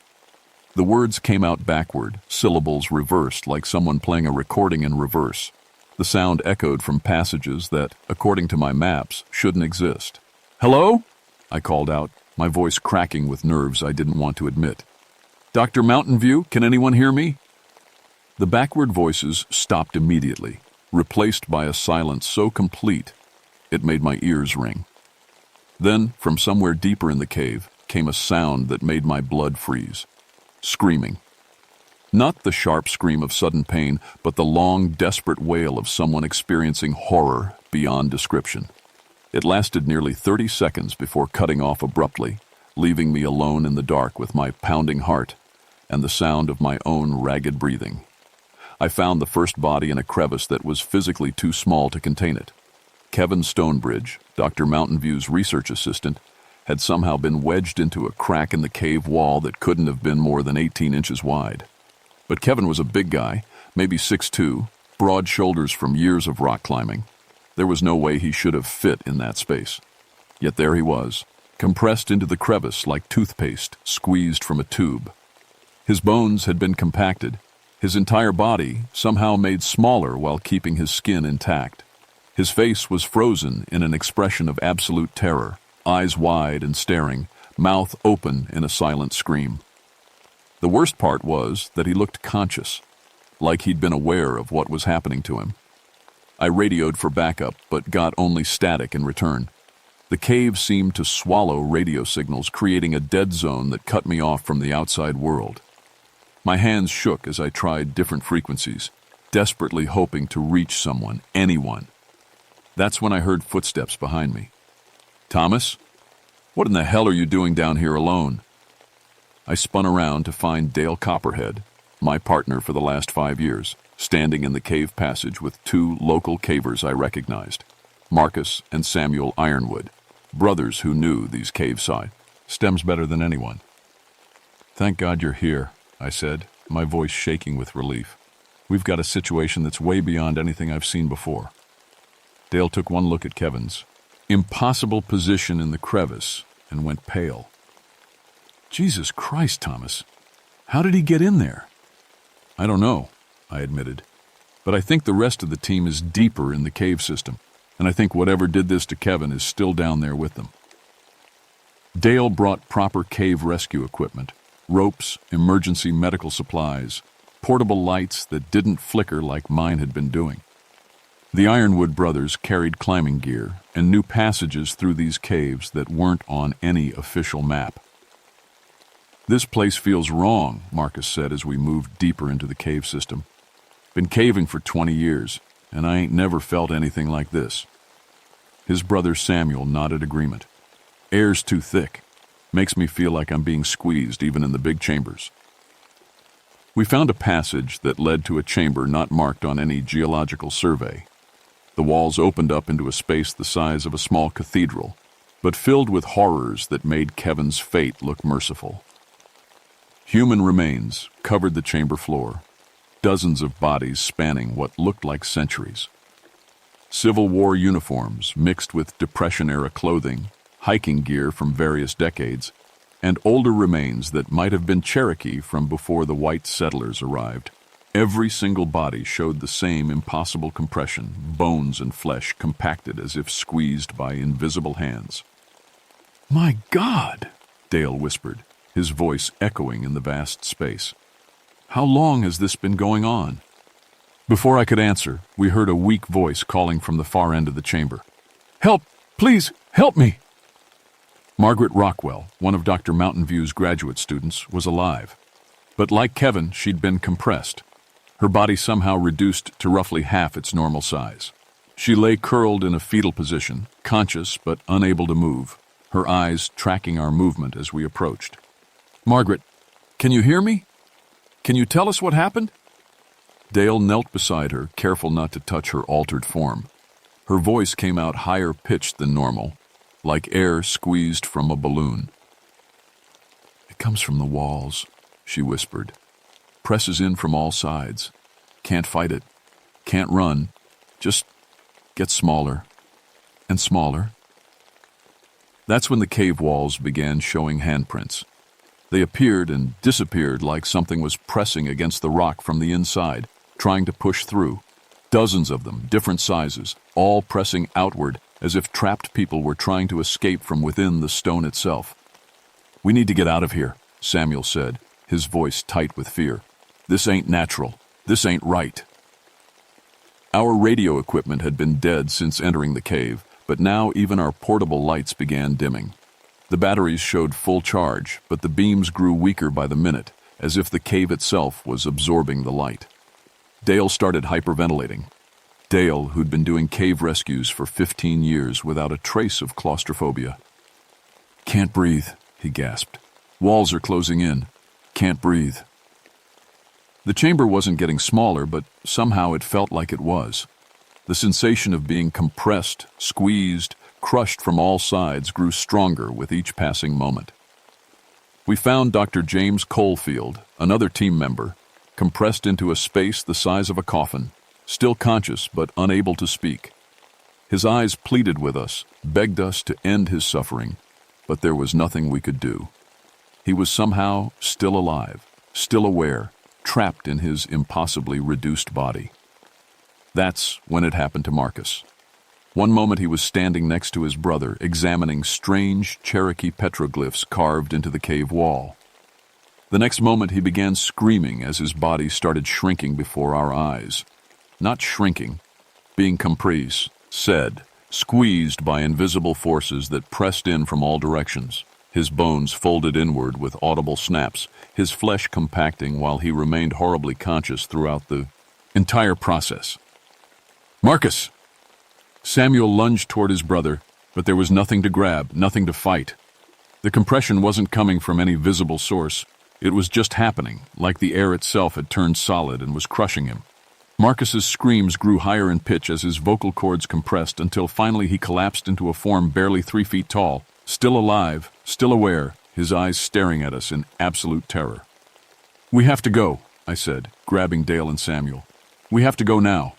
The words came out backward, syllables reversed like someone playing a recording in reverse. The sound echoed from passages that, according to my maps, shouldn't exist. "Hello?" I called out, my voice cracking with nerves I didn't want to admit. "Dr. Mountain View, can anyone hear me?" The backward voices stopped immediately, replaced by a silence so complete it made my ears ring. Then, from somewhere deeper in the cave, came a sound that made my blood freeze. Screaming. Not the sharp scream of sudden pain, but the long, desperate wail of someone experiencing horror beyond description. It lasted nearly 30 seconds before cutting off abruptly, leaving me alone in the dark with my pounding heart and the sound of my own ragged breathing. I found the first body in a crevice that was physically too small to contain it. Kevin Stonebridge, Dr. Mountain View's research assistant, had somehow been wedged into a crack in the cave wall that couldn't have been more than 18 inches wide. But Kevin was a big guy, maybe 6'2", broad shoulders from years of rock climbing. There was no way he should have fit in that space. Yet there he was, compressed into the crevice like toothpaste squeezed from a tube. His bones had been compacted, his entire body somehow made smaller while keeping his skin intact. His face was frozen in an expression of absolute terror, eyes wide and staring, mouth open in a silent scream. The worst part was that he looked conscious, like he'd been aware of what was happening to him. I radioed for backup, but got only static in return. The cave seemed to swallow radio signals, creating a dead zone that cut me off from the outside world. My hands shook as I tried different frequencies, desperately hoping to reach someone, anyone. That's when I heard footsteps behind me. "Thomas? What in the hell are you doing down here alone?" I spun around to find Dale Copperhead, my partner for the last 5 years, standing in the cave passage with two local cavers I recognized, Marcus and Samuel Ironwood, brothers who knew these cave stems better than anyone. "Thank God you're here," I said, my voice shaking with relief. "We've got a situation that's way beyond anything I've seen before." Dale took one look at Kevin's impossible position in the crevice and went pale. "Jesus Christ, Thomas. How did he get in there?" "I don't know," I admitted. "But I think the rest of the team is deeper in the cave system, and I think whatever did this to Kevin is still down there with them." Dale brought proper cave rescue equipment, ropes, emergency medical supplies, portable lights that didn't flicker like mine had been doing. The Ironwood brothers carried climbing gear and knew passages through these caves that weren't on any official map. "This place feels wrong," Marcus said as we moved deeper into the cave system. "Been caving for 20 years, and I ain't never felt anything like this." His brother Samuel nodded agreement. "Air's too thick. Makes me feel like I'm being squeezed even in the big chambers." We found a passage that led to a chamber not marked on any geological survey. The walls opened up into a space the size of a small cathedral, but filled with horrors that made Kevin's fate look merciful. Human remains covered the chamber floor, dozens of bodies spanning what looked like centuries. Civil War uniforms mixed with Depression-era clothing, hiking gear from various decades, and older remains that might have been Cherokee from before the white settlers arrived. Every single body showed the same impossible compression, bones and flesh compacted as if squeezed by invisible hands. "My God," Dale whispered, his voice echoing in the vast space. "How long has this been going on?" Before I could answer, we heard a weak voice calling from the far end of the chamber. "Help! Please, help me!" Margaret Rockwell, one of Dr. Mountain View's graduate students, was alive. But like Kevin, she'd been compressed. Her body somehow reduced to roughly half its normal size. She lay curled in a fetal position, conscious but unable to move, her eyes tracking our movement as we approached. "Margaret, can you hear me? Can you tell us what happened?" Dale knelt beside her, careful not to touch her altered form. Her voice came out higher pitched than normal, like air squeezed from a balloon. "It comes from the walls," she whispered. "Presses in from all sides. Can't fight it. Can't run. Just gets smaller and smaller." That's when the cave walls began showing handprints. They appeared and disappeared like something was pressing against the rock from the inside, trying to push through. Dozens of them, different sizes, all pressing outward as if trapped people were trying to escape from within the stone itself. "We need to get out of here," Samuel said, his voice tight with fear. "This ain't natural. This ain't right." Our radio equipment had been dead since entering the cave, but now even our portable lights began dimming. The batteries showed full charge, but the beams grew weaker by the minute, as if the cave itself was absorbing the light. Dale started hyperventilating. Dale, who'd been doing cave rescues for 15 years without a trace of claustrophobia. "Can't breathe," he gasped. "Walls are closing in. Can't breathe." The chamber wasn't getting smaller, but somehow it felt like it was. The sensation of being compressed, squeezed, crushed from all sides grew stronger with each passing moment. We found Dr. James Colefield, another team member, compressed into a space the size of a coffin, still conscious but unable to speak. His eyes pleaded with us, begged us to end his suffering, but there was nothing we could do. He was somehow still alive, still aware, trapped in his impossibly reduced body. That's when it happened to Marcus. One moment he was standing next to his brother, examining strange Cherokee petroglyphs carved into the cave wall. The next moment he began screaming as his body started shrinking before our eyes. Not shrinking, being compressed, squeezed by invisible forces that pressed in from all directions. His bones folded inward with audible snaps, his flesh compacting while he remained horribly conscious throughout the entire process. "Marcus!" Samuel lunged toward his brother, but there was nothing to grab, nothing to fight. The compression wasn't coming from any visible source. It was just happening, like the air itself had turned solid and was crushing him. Marcus's screams grew higher in pitch as his vocal cords compressed until finally he collapsed into a form barely 3 feet tall, still alive, still aware, his eyes staring at us in absolute terror. "We have to go," I said, grabbing Dale and Samuel. "We have to go now."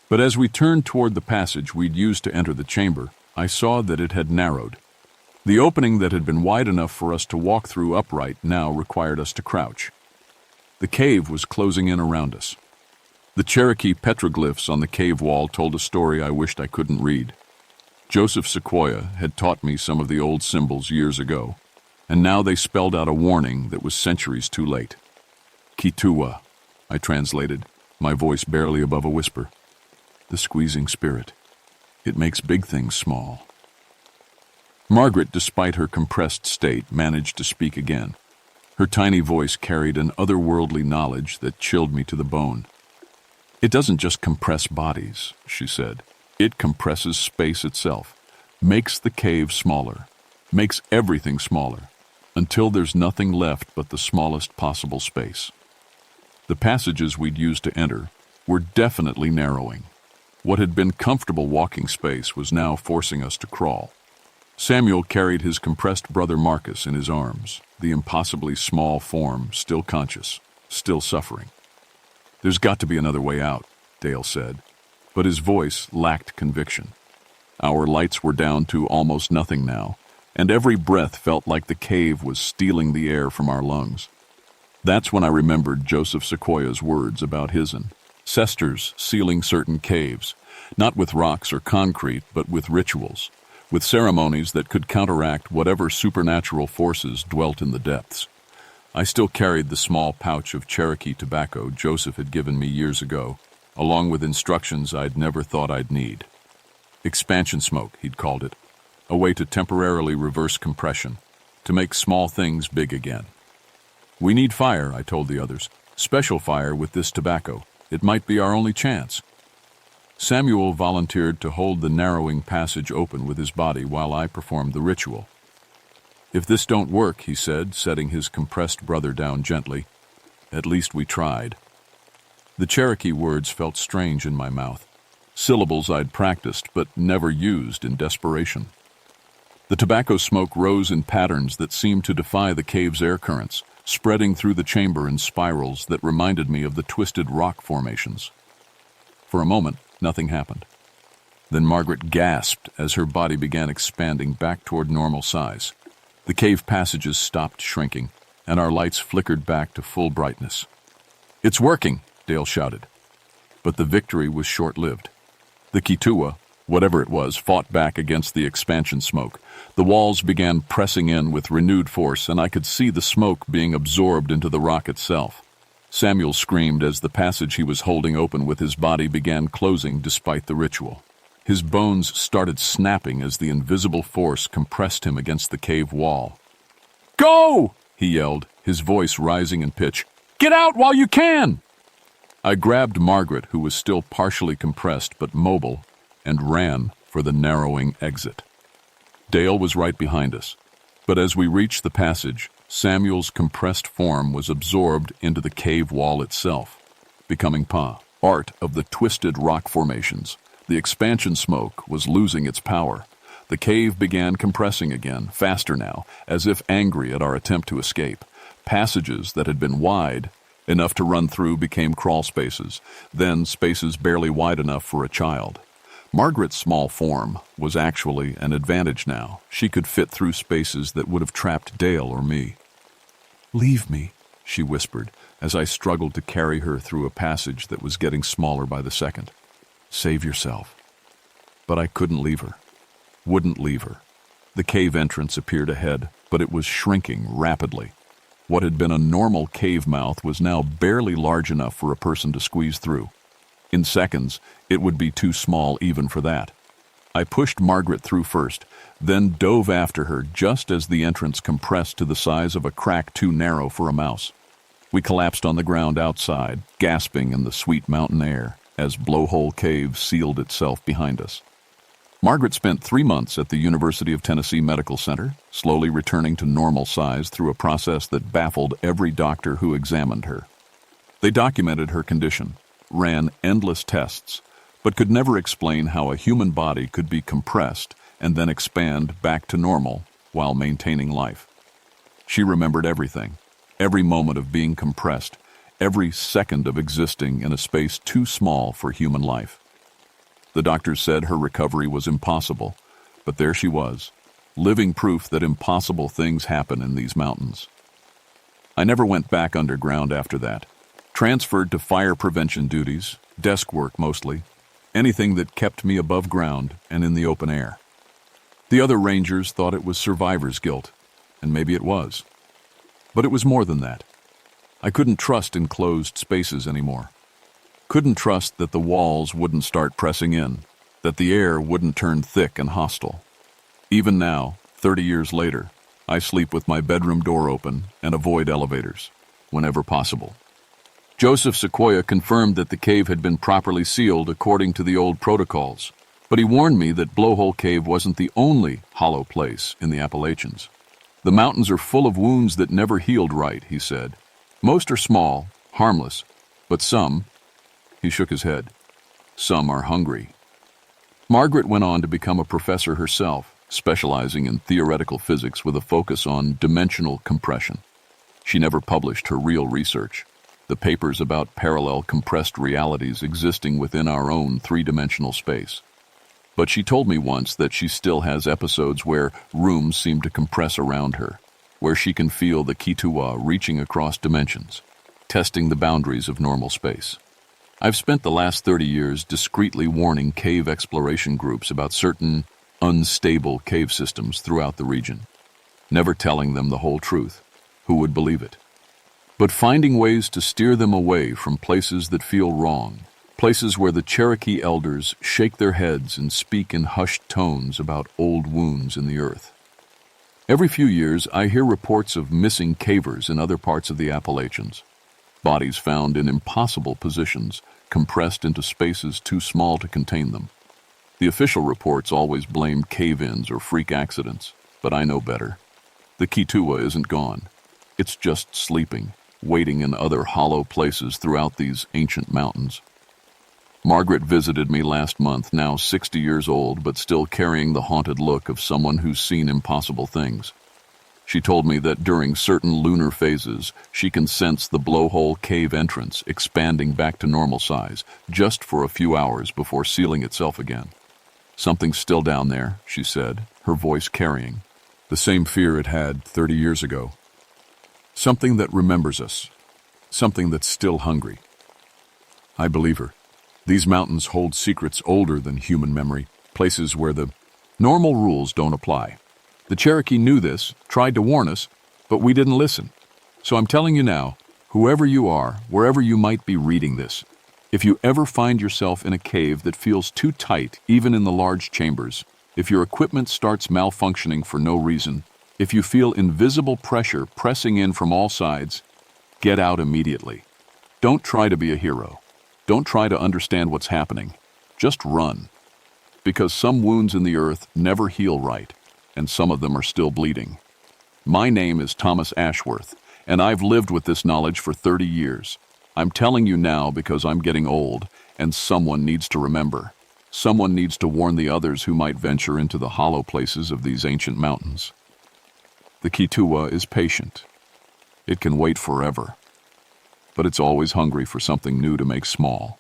But as we turned toward the passage we'd used to enter the chamber, I saw that it had narrowed. The opening that had been wide enough for us to walk through upright now required us to crouch. The cave was closing in around us. The Cherokee petroglyphs on the cave wall told a story I wished I couldn't read. Joseph Sequoia had taught me some of the old symbols years ago, and now they spelled out a warning that was centuries too late. "Kituwa," I translated, my voice barely above a whisper. "The squeezing spirit. It makes big things small." Margaret, despite her compressed state, managed to speak again. Her tiny voice carried an otherworldly knowledge that chilled me to the bone. "It doesn't just compress bodies," she said. "It compresses space itself, makes the cave smaller, makes everything smaller, until there's nothing left but the smallest possible space." The passages we'd used to enter were definitely narrowing. What had been comfortable walking space was now forcing us to crawl. Samuel carried his compressed brother Marcus in his arms, the impossibly small form still conscious, still suffering. "There's got to be another way out," Dale said, but his voice lacked conviction. Our lights were down to almost nothing now, and every breath felt like the cave was stealing the air from our lungs. That's when I remembered Joseph Sequoia's words about his ancestors sealing certain caves, not with rocks or concrete, but with rituals, with ceremonies that could counteract whatever supernatural forces dwelt in the depths. I still carried the small pouch of Cherokee tobacco Joseph had given me years ago, along with instructions I'd never thought I'd need. Expansion smoke, he'd called it, a way to temporarily reverse compression, to make small things big again. "We need fire," I told the others. "Special fire with this tobacco. It might be our only chance." Samuel volunteered to hold the narrowing passage open with his body while I performed the ritual. "If this don't work," he said, setting his compressed brother down gently, "at least we tried." The Cherokee words felt strange in my mouth, syllables I'd practiced but never used in desperation. The tobacco smoke rose in patterns that seemed to defy the cave's air currents, spreading through the chamber in spirals that reminded me of the twisted rock formations. For a moment, nothing happened. Then Margaret gasped as her body began expanding back toward normal size. The cave passages stopped shrinking, and our lights flickered back to full brightness. "It's working!" Dale shouted. But the victory was short-lived. The Kituwa, whatever it was, fought back against the expansion smoke. The walls began pressing in with renewed force, and I could see the smoke being absorbed into the rock itself. Samuel screamed as the passage he was holding open with his body began closing despite the ritual. His bones started snapping as the invisible force compressed him against the cave wall. "Go!" he yelled, his voice rising in pitch. "Get out while you can!" I grabbed Margaret, who was still partially compressed but mobile, and ran for the narrowing exit. Dale was right behind us, but as we reached the passage, Samuel's compressed form was absorbed into the cave wall itself, becoming part of the twisted rock formations. The expansion smoke was losing its power. The cave began compressing again, faster now, as if angry at our attempt to escape. Passages that had been wide enough to run through became crawl spaces, then spaces barely wide enough for a child. Margaret's small form was actually an advantage now. She could fit through spaces that would have trapped Dale or me. "Leave me," she whispered, as I struggled to carry her through a passage that was getting smaller by the second. "Save yourself." But I couldn't leave her. Wouldn't leave her. The cave entrance appeared ahead, but it was shrinking rapidly. What had been a normal cave mouth was now barely large enough for a person to squeeze through. In seconds, it would be too small even for that. I pushed Margaret through first, then dove after her just as the entrance compressed to the size of a crack too narrow for a mouse. We collapsed on the ground outside, gasping in the sweet mountain air, as Blowhole Cave sealed itself behind us. Margaret spent 3 months at the University of Tennessee Medical Center, slowly returning to normal size through a process that baffled every doctor who examined her. They documented her condition, ran endless tests, but could never explain how a human body could be compressed and then expand back to normal while maintaining life. She remembered everything, every moment of being compressed, every second of existing in a space too small for human life. The doctors said her recovery was impossible, but there she was, living proof that impossible things happen in these mountains. I never went back underground after that. Transferred to fire prevention duties, desk work mostly, anything that kept me above ground and in the open air. The other rangers thought it was survivor's guilt, and maybe it was. But it was more than that. I couldn't trust enclosed spaces anymore. Couldn't trust that the walls wouldn't start pressing in, that the air wouldn't turn thick and hostile. Even now, 30 years later, I sleep with my bedroom door open and avoid elevators, whenever possible. Joseph Sequoia confirmed that the cave had been properly sealed according to the old protocols, but he warned me that Blowhole Cave wasn't the only hollow place in the Appalachians. "The mountains are full of wounds that never healed right," he said. "Most are small, harmless, but some," he shook his head, "some are hungry." Margaret went on to become a professor herself, specializing in theoretical physics with a focus on dimensional compression. She never published her real research, the papers about parallel compressed realities existing within our own three-dimensional space. But she told me once that she still has episodes where rooms seem to compress around her, where she can feel the Kituwa reaching across dimensions, testing the boundaries of normal space. I've spent the last 30 years discreetly warning cave exploration groups about certain unstable cave systems throughout the region, never telling them the whole truth. Who would believe it? But finding ways to steer them away from places that feel wrong, places where the Cherokee elders shake their heads and speak in hushed tones about old wounds in the earth. Every few years, I hear reports of missing cavers in other parts of the Appalachians, bodies found in impossible positions, compressed into spaces too small to contain them. The official reports always blamed cave-ins or freak accidents, but I know better. The Kituwa isn't gone. It's just sleeping, waiting in other hollow places throughout these ancient mountains. Margaret visited me last month, now 60 years old, but still carrying the haunted look of someone who's seen impossible things. She told me that during certain lunar phases, she can sense the blowhole cave entrance expanding back to normal size, just for a few hours before sealing itself again. Something's still down there, she said, her voice carrying the same fear it had 30 years ago. Something that remembers us. Something that's still hungry. I believe her. These mountains hold secrets older than human memory, places where the normal rules don't apply. The Cherokee knew this, tried to warn us, but we didn't listen. So I'm telling you now, whoever you are, wherever you might be reading this, if you ever find yourself in a cave that feels too tight, even in the large chambers, if your equipment starts malfunctioning for no reason, if you feel invisible pressure pressing in from all sides, get out immediately. Don't try to be a hero. Don't try to understand what's happening. Just run. Because some wounds in the earth never heal right, and some of them are still bleeding. My name is Thomas Ashworth, and I've lived with this knowledge for 30 years. I'm telling you now because I'm getting old, and someone needs to remember. Someone needs to warn the others who might venture into the hollow places of these ancient mountains. The Kituwa is patient. It can wait forever, but it's always hungry for something new to make small.